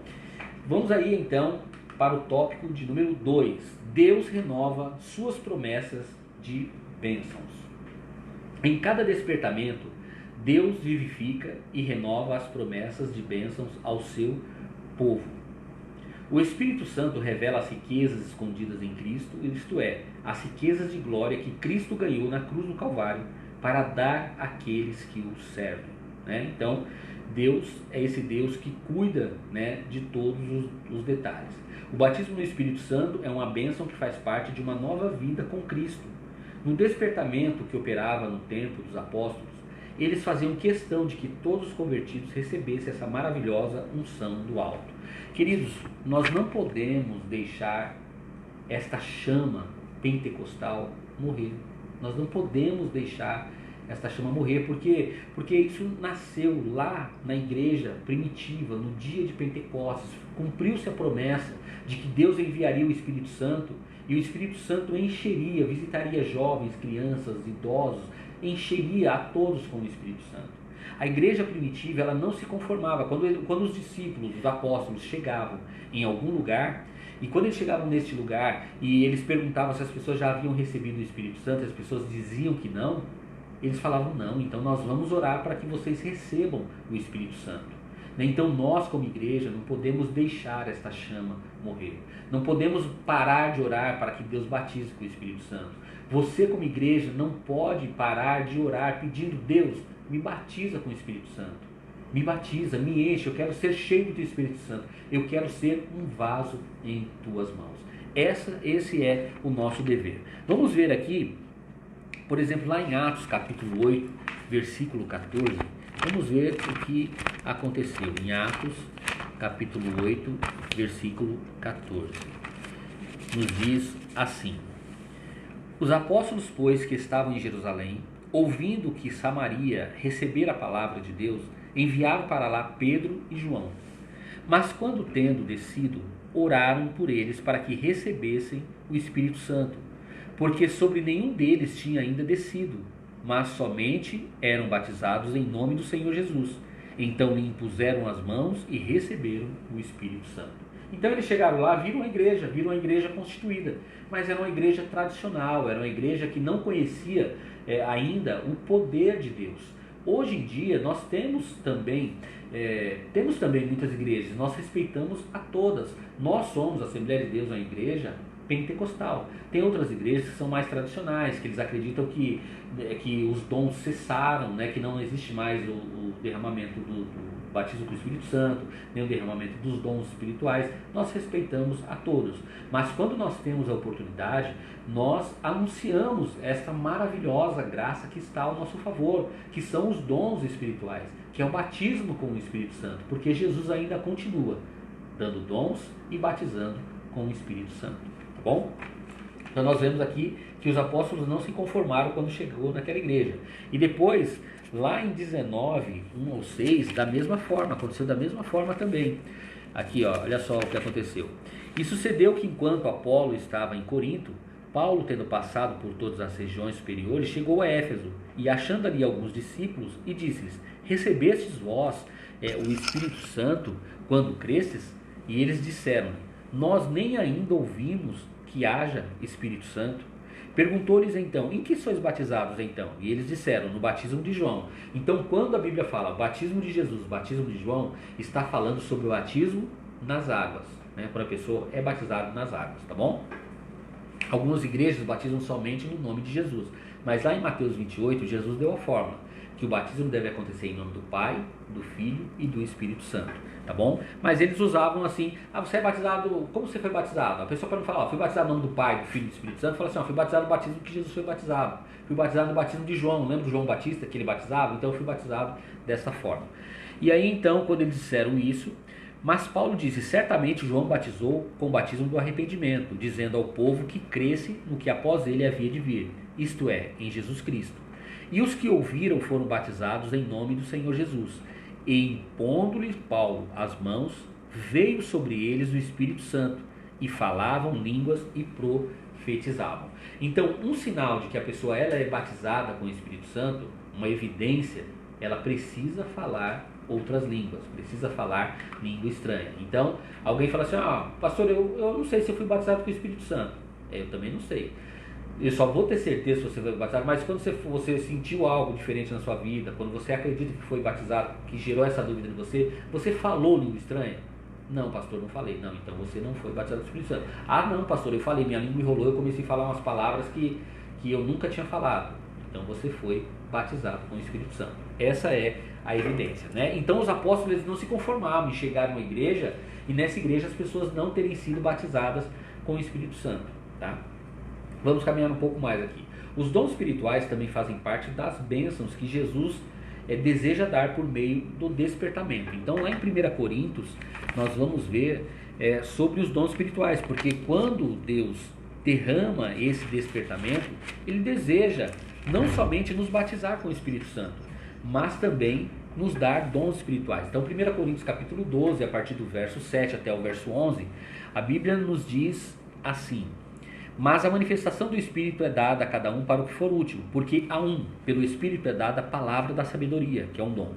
Vamos aí então para o tópico de número 2. Deus renova suas promessas de bênçãos. Em cada despertamento, Deus vivifica e renova as promessas de bênçãos ao seu povo. O Espírito Santo revela as riquezas escondidas em Cristo, isto é, as riquezas de glória que Cristo ganhou na cruz do Calvário para dar àqueles que o servem, né? Então, Deus é esse Deus que cuida, né, de todos os detalhes. O batismo no Espírito Santo é uma bênção que faz parte de uma nova vida com Cristo. No despertamento que operava no tempo dos apóstolos, eles faziam questão de que todos os convertidos recebessem essa maravilhosa unção do alto. Queridos, nós não podemos deixar esta chama pentecostal morrer. Nós não podemos deixar esta chama morrer, porque isso nasceu lá na igreja primitiva, no dia de Pentecostes. Cumpriu-se a promessa de que Deus enviaria o Espírito Santo, e o Espírito Santo encheria, visitaria jovens, crianças, idosos, encheria a todos com o Espírito Santo. A igreja primitiva, ela não se conformava. Quando os discípulos, os apóstolos chegavam em algum lugar, e quando eles chegavam neste lugar e eles perguntavam se as pessoas já haviam recebido o Espírito Santo, as pessoas diziam que não, Eles falavam, não, então nós vamos orar para que vocês recebam o Espírito Santo. Então nós como igreja não podemos deixar esta chama morrer. Não podemos parar de orar para que Deus batize com o Espírito Santo. Você como igreja não pode parar de orar pedindo, Deus, me batiza com o Espírito Santo. Me batiza, me enche, eu quero ser cheio do teu Espírito Santo. Eu quero ser um vaso em tuas mãos. Esse é o nosso dever. Vamos ver aqui, por exemplo, lá em Atos capítulo 8, versículo 14. Vamos ver o que aconteceu em Atos capítulo 8, versículo 14. Nos diz assim: os apóstolos, pois, que estavam em Jerusalém, ouvindo que Samaria recebera a palavra de Deus, enviaram para lá Pedro e João. Mas quando tendo descido, oraram por eles para que recebessem o Espírito Santo, porque sobre nenhum deles tinha ainda descido, mas somente eram batizados em nome do Senhor Jesus. Então lhe impuseram as mãos e receberam o Espírito Santo. Então eles chegaram lá, viram uma igreja constituída, mas era uma igreja tradicional, era uma igreja que não conhecia ainda o poder de Deus. Hoje em dia nós temos também muitas igrejas, nós respeitamos a todas. Nós somos a Assembleia de Deus, uma igreja pentecostal. Tem outras igrejas que são mais tradicionais, que eles acreditam que os dons cessaram, né, que não existe mais o derramamento do batismo com o Espírito Santo, nem o derramamento dos dons espirituais. Nós respeitamos a todos, mas quando nós temos a oportunidade, nós anunciamos esta maravilhosa graça que está ao nosso favor, que são os dons espirituais, que é o batismo com o Espírito Santo, porque Jesus ainda continua dando dons e batizando com o Espírito Santo, tá bom? Então nós vemos aqui que os apóstolos não se conformaram quando chegou naquela igreja. E depois, lá em 19, 1 ou 6, da mesma forma, aconteceu da mesma forma também. Aqui, ó, olha só o que aconteceu. E sucedeu que enquanto Apolo estava em Corinto, Paulo, tendo passado por todas as regiões superiores, chegou a Éfeso, e achando ali alguns discípulos, e disse-lhes: recebestes vós o Espírito Santo quando cresces? E eles disseram-lhe: nós nem ainda ouvimos que haja Espírito Santo. Perguntou-lhes então: em que sois batizados então? E eles disseram: no batismo de João. Então, quando a Bíblia fala batismo de Jesus, batismo de João, está falando sobre o batismo nas águas, né? Quando a pessoa é batizada nas águas, tá bom? Algumas igrejas batizam somente no nome de Jesus, mas lá em Mateus 28, Jesus deu a fórmula, que o batismo deve acontecer em nome do Pai, do Filho e do Espírito Santo, tá bom? Mas eles usavam assim: você é batizado, como você foi batizado? A pessoa, para não falar, fui batizado no nome do Pai, do Filho e do Espírito Santo, fala assim: fui batizado no batismo que Jesus foi batizado, fui batizado no batismo de João, lembra do João Batista que ele batizava? Então eu fui batizado dessa forma. E aí então, quando eles disseram isso, mas Paulo disse: certamente João batizou com o batismo do arrependimento, dizendo ao povo que cresce no que após ele havia de vir, isto é, em Jesus Cristo. E os que ouviram foram batizados em nome do Senhor Jesus. E impondo-lhe Paulo as mãos, veio sobre eles o Espírito Santo, e falavam línguas e profetizavam. Então, um sinal de que a pessoa é batizada com o Espírito Santo, uma evidência, ela precisa falar outras línguas, precisa falar língua estranha. Então, alguém fala assim: pastor, eu não sei se eu fui batizado com o Espírito Santo. Eu também não sei. Eu só vou ter certeza se você foi batizado, mas quando você sentiu algo diferente na sua vida, quando você acredita que foi batizado, que gerou essa dúvida em você, você falou língua estranha? Não, pastor, não falei. Não, então você não foi batizado com o Espírito Santo. Não, pastor, eu falei, minha língua enrolou, eu comecei a falar umas palavras que eu nunca tinha falado. Então você foi batizado com o Espírito Santo. Essa é a evidência, né? Então os apóstolos, eles não se conformavam em chegar numa igreja e nessa igreja as pessoas não terem sido batizadas com o Espírito Santo, tá? Vamos caminhar um pouco mais aqui. Os dons espirituais também fazem parte das bênçãos que Jesus deseja dar por meio do despertamento. Então lá em 1 Coríntios nós vamos ver sobre os dons espirituais, porque quando Deus derrama esse despertamento, Ele deseja não somente nos batizar com o Espírito Santo, mas também nos dar dons espirituais. Então 1 Coríntios capítulo 12, a partir do verso 7 até o verso 11, a Bíblia nos diz assim: mas a manifestação do Espírito é dada a cada um para o que for útil, porque a um, pelo Espírito, é dada a palavra da sabedoria, que é um dom.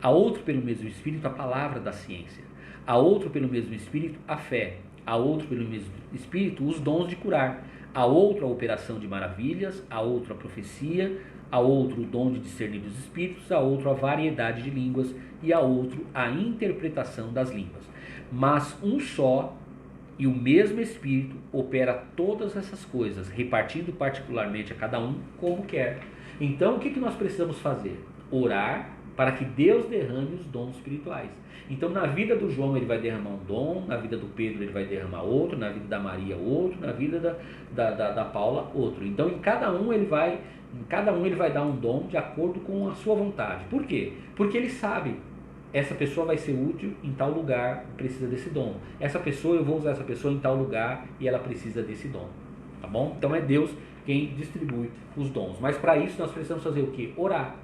A outro, pelo mesmo Espírito, a palavra da ciência. A outro, pelo mesmo Espírito, a fé. A outro, pelo mesmo Espírito, os dons de curar. A outro a operação de maravilhas, a outro a profecia, a outro o dom de discernir dos espíritos, a outro a variedade de línguas e a outro a interpretação das línguas. Mas um só e o mesmo Espírito opera todas essas coisas, repartindo particularmente a cada um como quer. Então o que nós precisamos fazer? Orar para que Deus derrame os dons espirituais. Então na vida do João ele vai derramar um dom, na vida do Pedro ele vai derramar outro, na vida da Maria outro, na vida da Paula outro. Então em cada um ele vai dar um dom de acordo com a sua vontade. Por quê? Porque ele sabe, essa pessoa vai ser útil em tal lugar, precisa desse dom. Essa pessoa, eu vou usar essa pessoa em tal lugar e ela precisa desse dom. Tá bom? Então é Deus quem distribui os dons. Mas para isso nós precisamos fazer o quê? Orar.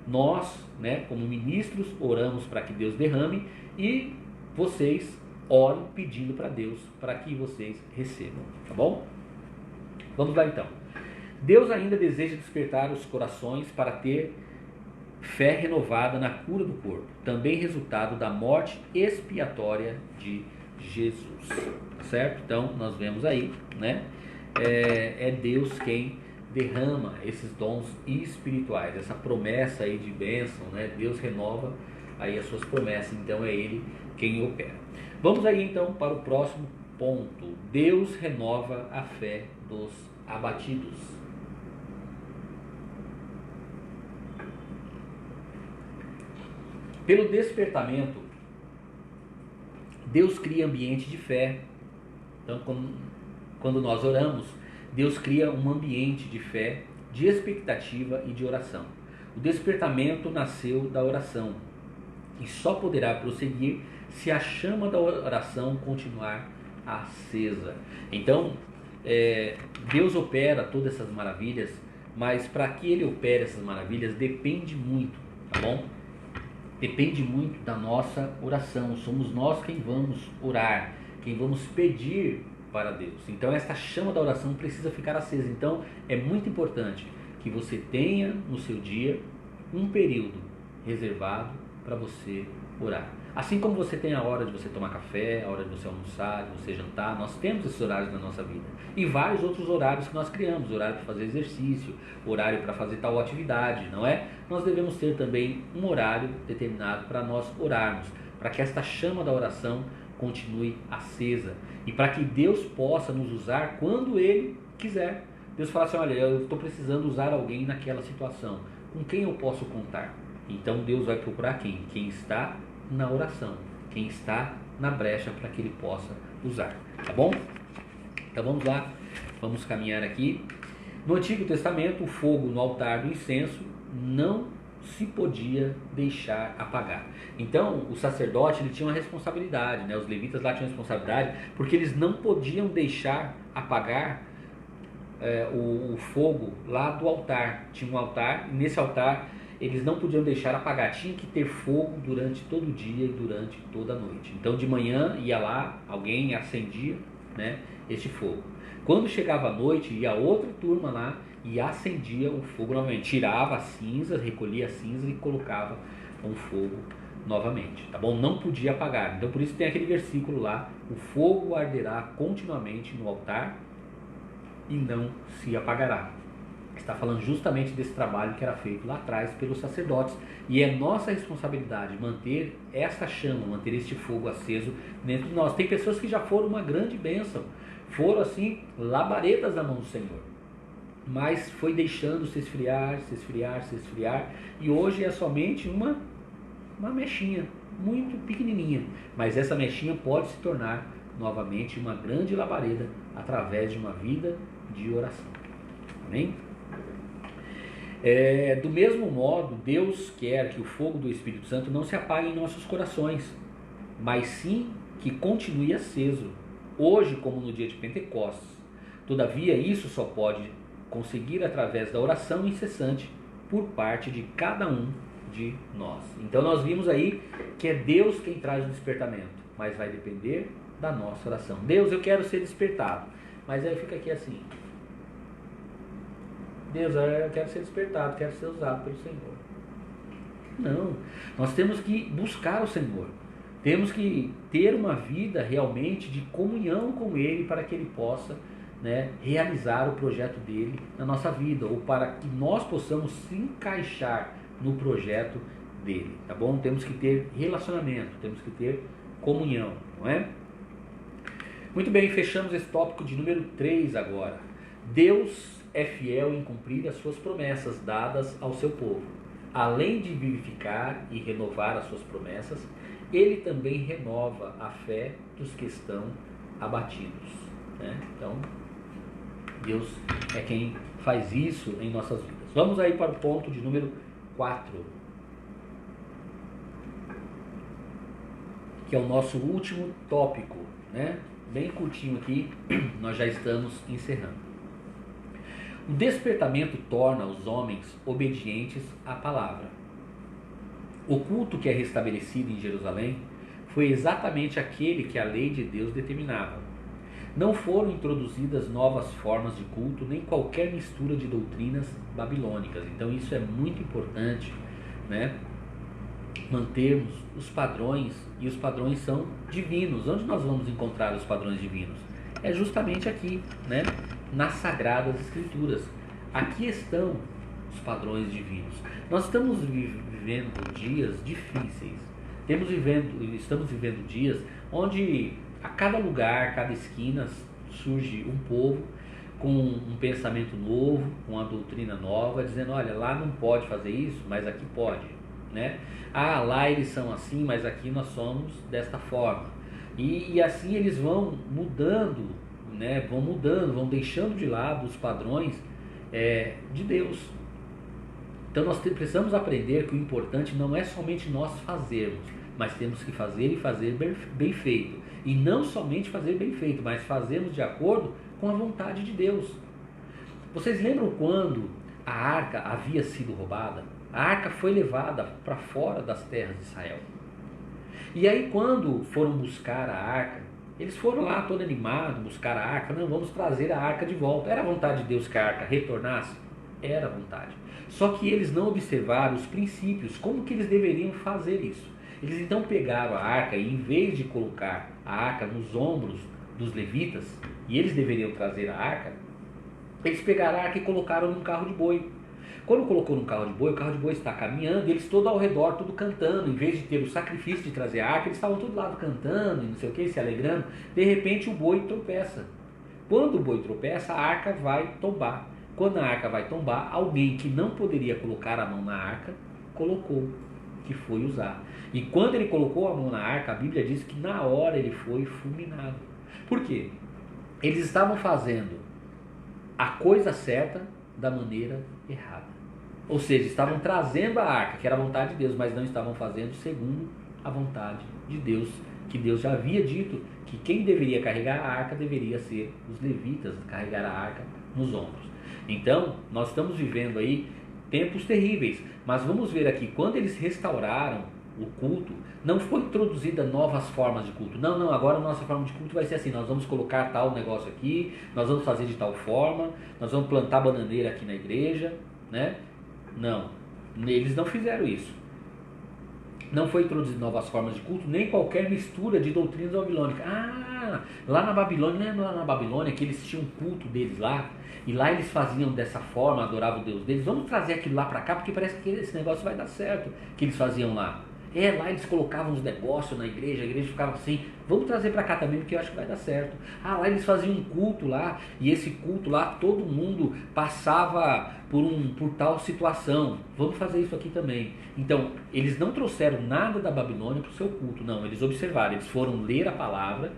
Nós, como ministros, oramos para que Deus derrame e vocês orem pedindo para Deus para que vocês recebam. Tá bom? Vamos lá então. Deus ainda deseja despertar os corações para ter fé renovada na cura do corpo, também resultado da morte expiatória de Jesus, certo? Então nós vemos aí, é Deus quem derrama esses dons espirituais, essa promessa aí de bênção, Deus renova aí as suas promessas, então é Ele quem opera. Vamos aí então para o próximo ponto. Deus renova a fé dos abatidos. Pelo despertamento, Deus cria ambiente de fé. Então, quando nós oramos, Deus cria um ambiente de fé, de expectativa e de oração. O despertamento nasceu da oração e só poderá prosseguir se a chama da oração continuar acesa. Então, Deus opera todas essas maravilhas, mas para que Ele opere essas maravilhas depende muito, tá bom? Depende muito da nossa oração. Somos nós quem vamos orar, quem vamos pedir para Deus. Então esta chama da oração precisa ficar acesa. Então é muito importante que você tenha no seu dia um período reservado para você orar. Assim como você tem a hora de você tomar café, a hora de você almoçar, de você jantar, nós temos esses horários na nossa vida. E vários outros horários que nós criamos, horário para fazer exercício, horário para fazer tal atividade, não é? Nós devemos ter também um horário determinado para nós orarmos, para que esta chama da oração continue acesa e para que Deus possa nos usar quando Ele quiser. Deus fala assim, olha, eu estou precisando usar alguém naquela situação, com quem eu posso contar? Então Deus vai procurar quem? Quem está na oração, quem está na brecha para que Ele possa usar, tá bom? Então vamos lá, vamos caminhar aqui. No Antigo Testamento, o fogo no altar do incenso não se podia deixar apagar. Então o sacerdote ele tinha uma responsabilidade, os levitas lá tinham responsabilidade, porque eles não podiam deixar apagar o fogo lá do altar. Tinha um altar, e nesse altar eles não podiam deixar apagar, tinha que ter fogo durante todo o dia e durante toda a noite. Então de manhã ia lá, alguém acendia este fogo. Quando chegava a noite, ia outra turma lá e acendia o fogo novamente, tirava as cinzas, recolhia as cinzas e colocava um fogo novamente, tá bom? Não podia apagar. Então por isso tem aquele versículo lá, o fogo arderá continuamente no altar e não se apagará. Está falando justamente desse trabalho que era feito lá atrás pelos sacerdotes, e é nossa responsabilidade manter essa chama, manter este fogo aceso dentro de nós. Tem pessoas que já foram uma grande bênção, foram assim labaredas na mão do Senhor, mas foi deixando se esfriar, e hoje é somente uma mechinha muito pequenininha, mas essa mechinha pode se tornar novamente uma grande labareda através de uma vida de oração. Amém? Do mesmo modo, Deus quer que o fogo do Espírito Santo não se apague em nossos corações, mas sim que continue aceso, hoje como no dia de Pentecostes. Todavia, isso só pode conseguir através da oração incessante por parte de cada um de nós. Então nós vimos aí que é Deus quem traz o despertamento, mas vai depender da nossa oração. Deus, eu quero ser despertado, mas aí fica aqui assim, Deus, eu quero ser despertado, quero ser usado pelo Senhor. Não, nós temos que buscar o Senhor, temos que ter uma vida realmente de comunhão com Ele para que Ele possa né, realizar o projeto dele na nossa vida, ou para que nós possamos se encaixar no projeto dele, tá bom? Temos que ter relacionamento, temos que ter comunhão, não é? Muito bem, fechamos esse tópico de número 3 agora. Deus é fiel em cumprir as suas promessas dadas ao seu povo. Além de vivificar e renovar as suas promessas, ele também renova a fé dos que estão abatidos, né? Então, Deus é quem faz isso em nossas vidas. Vamos aí para o ponto de número 4, que é o nosso último tópico, né? Bem curtinho aqui, nós já estamos encerrando. O despertamento torna os homens obedientes à palavra. O culto que é restabelecido em Jerusalém foi exatamente aquele que a lei de Deus determinava. Não foram introduzidas novas formas de culto, nem qualquer mistura de doutrinas babilônicas. Então isso é muito importante, né? Mantermos os padrões, e os padrões são divinos. Onde nós vamos encontrar os padrões divinos? É justamente aqui, né? Nas Sagradas Escrituras. Aqui estão os padrões divinos. Nós estamos vivendo dias difíceis. Estamos vivendo dias onde a cada lugar, cada esquina surge um povo com um pensamento novo, com uma doutrina nova, dizendo, olha, lá não pode fazer isso, mas aqui pode, né? Ah, lá eles são assim, mas aqui nós somos desta forma. E assim eles vão mudando, né? Vão deixando de lado os padrões de Deus. Então nós precisamos aprender que o importante não é somente nós fazermos, mas temos que fazer e fazer bem feito. E não somente fazer bem feito, mas fazermos de acordo com a vontade de Deus. Vocês lembram quando a arca havia sido roubada? A arca foi levada para fora das terras de Israel. E aí quando foram buscar a arca, eles foram lá todo animados buscar a arca. Não, vamos trazer a arca de volta. Era a vontade de Deus que a arca retornasse? Era a vontade. Só que eles não observaram os princípios, como que eles deveriam fazer isso. Eles então pegaram a arca e, em vez de colocar a arca nos ombros dos levitas, e eles deveriam trazer a arca, eles pegaram a arca e colocaram num carro de boi. Quando colocou num carro de boi, o carro de boi está caminhando, e eles todos ao redor, tudo cantando. Em vez de ter o sacrifício de trazer a arca, eles estavam todos lado cantando, e não sei o que, se alegrando. De repente o boi tropeça. Quando o boi tropeça, a arca vai tombar. Quando a arca vai tombar, alguém que não poderia colocar a mão na arca, colocou, que foi usar. E quando ele colocou a mão na arca, a Bíblia diz que na hora ele foi fulminado. Por quê? Eles estavam fazendo a coisa certa da maneira errada. Ou seja, estavam trazendo a arca, que era a vontade de Deus, mas não estavam fazendo segundo a vontade de Deus, que Deus já havia dito que quem deveria carregar a arca deveria ser os levitas, carregar a arca nos ombros. Então, nós estamos vivendo aí tempos terríveis, mas vamos ver aqui, quando eles restauraram o culto, não foi introduzida novas formas de culto. Não, agora a nossa forma de culto vai ser assim, nós vamos colocar tal negócio aqui, nós vamos fazer de tal forma, nós vamos plantar bananeira aqui na igreja, né? Não, eles não fizeram isso. Não foi introduzida novas formas de culto, nem qualquer mistura de doutrinas babilônicas. Lá na Babilônia, não é lá na Babilônia que eles tinham um culto deles lá, e lá eles faziam dessa forma, adoravam o Deus deles. Vamos trazer aquilo lá para cá, porque parece que esse negócio vai dar certo, que eles faziam lá. Lá eles colocavam uns negócios na igreja, a igreja ficava assim, vamos trazer para cá também, porque eu acho que vai dar certo. Lá eles faziam um culto lá, e esse culto lá, todo mundo passava por tal situação, vamos fazer isso aqui também. Então, eles não trouxeram nada da Babilônia para o seu culto, não, eles observaram, eles foram ler a palavra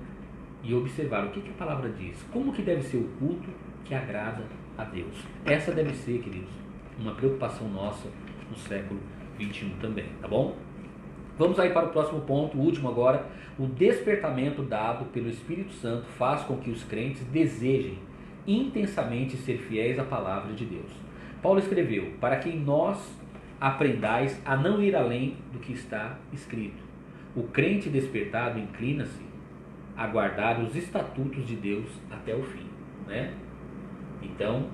e observaram o que a palavra diz, como que deve ser o culto que agrada a Deus. Essa deve ser, queridos, uma preocupação nossa no século 21 também, tá bom? Vamos aí para o próximo ponto, o último agora. O despertamento dado pelo Espírito Santo faz com que os crentes desejem intensamente ser fiéis à palavra de Deus. Paulo escreveu, para que nós aprendais a não ir além do que está escrito. O crente despertado inclina-se a guardar os estatutos de Deus até o fim, né? Então,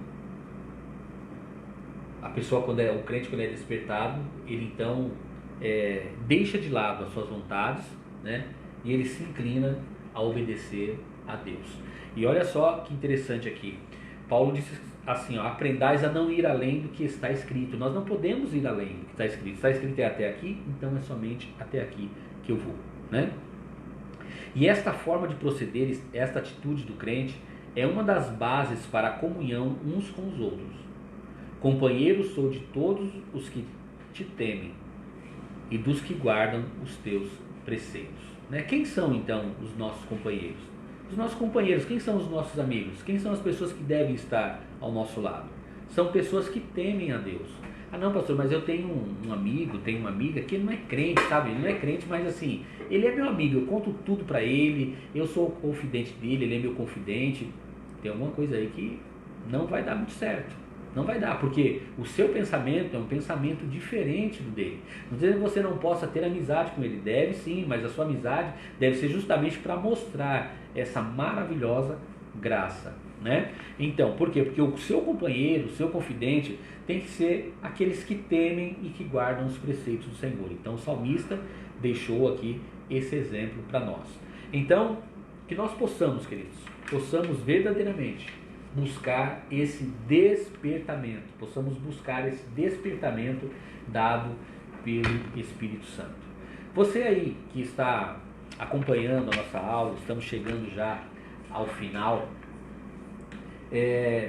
a pessoa, o crente quando é despertado, ele então deixa de lado as suas vontades, né? E ele se inclina a obedecer a Deus. E olha só que interessante aqui. Paulo disse assim, ó, aprendais a não ir além do que está escrito. Nós não podemos ir além do que está escrito. Está escrito é até aqui, então é somente até aqui que eu vou, né? E esta forma de proceder, esta atitude do crente, é uma das bases para a comunhão uns com os outros. Companheiro sou de todos os que te temem e dos que guardam os teus preceitos. Né? Quem são então os nossos companheiros? Os nossos companheiros, quem são os nossos amigos? Quem são as pessoas que devem estar ao nosso lado? São pessoas que temem a Deus. Ah não, pastor, mas eu tenho um amigo, tenho uma amiga que ele não é crente, sabe? Ele não é crente, mas assim, ele é meu amigo, eu conto tudo pra ele, eu sou o confidente dele, ele é meu confidente. Tem alguma coisa aí que não vai dar muito certo. Não vai dar, porque o seu pensamento é um pensamento diferente do dele. Não dizendo que você não possa ter amizade com ele, deve sim, mas a sua amizade deve ser justamente para mostrar essa maravilhosa graça, né? Então, por quê? Porque o seu companheiro, o seu confidente, tem que ser aqueles que temem e que guardam os preceitos do Senhor. Então, o salmista deixou aqui esse exemplo para nós. Então, que nós possamos, queridos, possamos verdadeiramente buscar esse despertamento, possamos buscar esse despertamento dado pelo Espírito Santo. Você aí que está acompanhando a nossa aula, estamos chegando já ao final,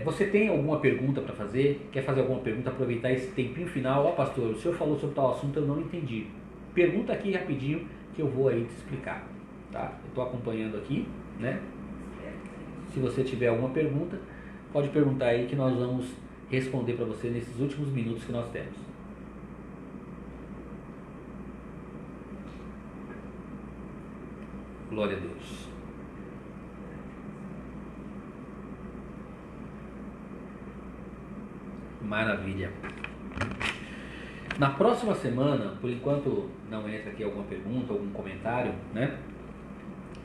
você tem alguma pergunta para fazer? Quer fazer alguma pergunta? Aproveitar esse tempinho final. Ó pastor, o senhor falou sobre tal assunto, eu não entendi. Pergunta aqui rapidinho que eu vou aí te explicar, tá? Eu estou acompanhando aqui, né? Se você tiver alguma pergunta, pode perguntar aí que nós vamos responder para você nesses últimos minutos que nós temos. Glória a Deus. Maravilha. Na próxima semana, por enquanto não entra aqui alguma pergunta, algum comentário, né?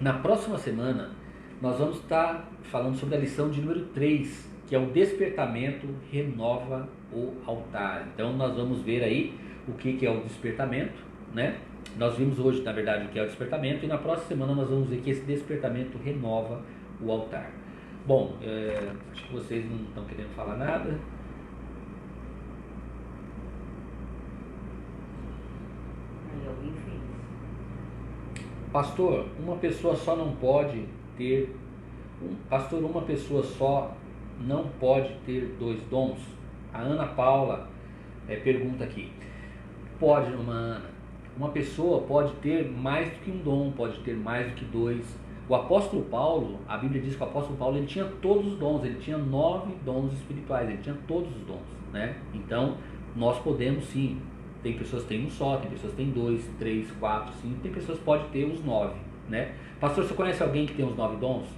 Na próxima semana nós vamos estar falando sobre a lição de número 3, que é o despertamento renova o altar. Então nós vamos ver aí o que é o despertamento, né? Nós vimos hoje, na verdade, o que é o despertamento, e na próxima semana nós vamos ver que esse despertamento renova o altar. Bom, acho que vocês não estão querendo falar nada. Pastor, uma pessoa só não pode ter... Pastor, uma pessoa só não pode ter 2 dons? A Ana Paula pergunta aqui. Pode, irmã Ana. Uma pessoa pode ter mais do que um dom, pode ter mais do que 2. O apóstolo Paulo, a Bíblia diz que o apóstolo Paulo ele tinha todos os dons, ele tinha 9 dons espirituais, ele tinha todos os dons, né? Então, nós podemos sim. Tem pessoas que têm um só, tem pessoas que têm 2, 3, 4, 5, tem pessoas que podem ter os 9, né? Pastor, você conhece alguém que tem os 9 dons?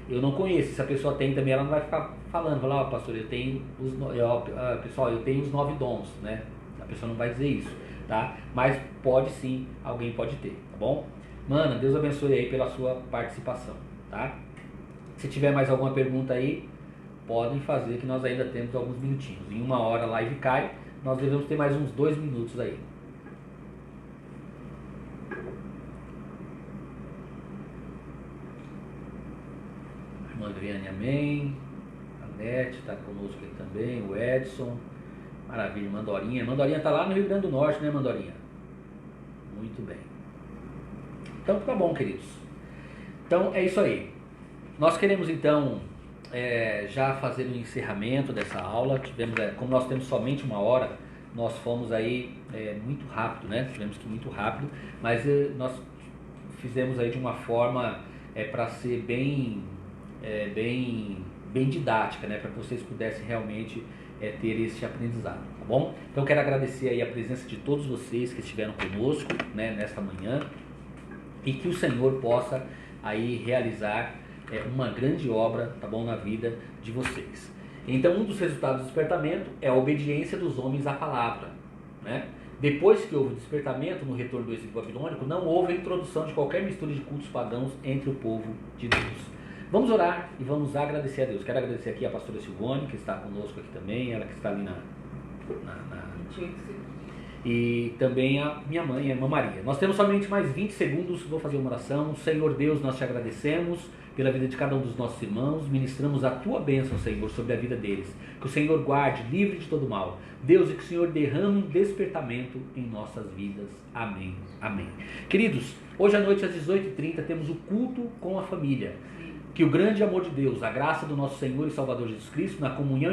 Eu não conheço. Se a pessoa tem também, ela não vai ficar falando, ó, pastor, eu tenho os pessoal, eu tenho os 9 dons, né? A pessoa não vai dizer isso, tá? Mas pode sim, alguém pode ter, tá bom? Mana, Deus abençoe aí pela sua participação, tá? Se tiver mais alguma pergunta aí, podem fazer, que nós ainda temos alguns minutinhos. Em 1 hora a live cai, nós devemos ter mais uns 2 minutos aí. Irmã Adriane, amém. A Nete está conosco aqui também. O Edson. Maravilha, Mandorinha. Mandorinha está lá no Rio Grande do Norte, né, Mandorinha? Muito bem. Então tá bom, queridos. Então é isso aí. Nós queremos então já fazer o encerramento dessa aula. Tivemos, como nós temos somente 1 hora, nós fomos aí muito rápido, né? Tivemos que ir muito rápido, mas nós fizemos aí de uma forma para ser bem didática, né? Para que vocês pudessem realmente ter esse aprendizado, tá bom? Então quero agradecer aí a presença de todos vocês que estiveram conosco, né, nesta manhã, e que o Senhor possa aí realizar uma grande obra, tá bom, na vida de vocês. Então um dos resultados do despertamento é a obediência dos homens à palavra, né? Depois que houve o despertamento no retorno do exílio babilônico, não houve a introdução de qualquer mistura de cultos pagãos entre o povo de Deus. Vamos orar e vamos agradecer a Deus. Quero agradecer aqui a pastora Silvone, que está conosco aqui também, ela que está ali e também a minha mãe, a irmã Maria. Nós temos somente mais 20 segundos, vou fazer uma oração. Senhor Deus, nós te agradecemos pela vida de cada um dos nossos irmãos. Ministramos a Tua bênção, Senhor, sobre a vida deles. Que o Senhor guarde, livre de todo mal. Deus, e que o Senhor derrame um despertamento em nossas vidas. Amém. Amém. Queridos, hoje à noite às 18h30 temos o culto com a família. Que o grande amor de Deus, a graça do nosso Senhor e Salvador Jesus Cristo, na comunhão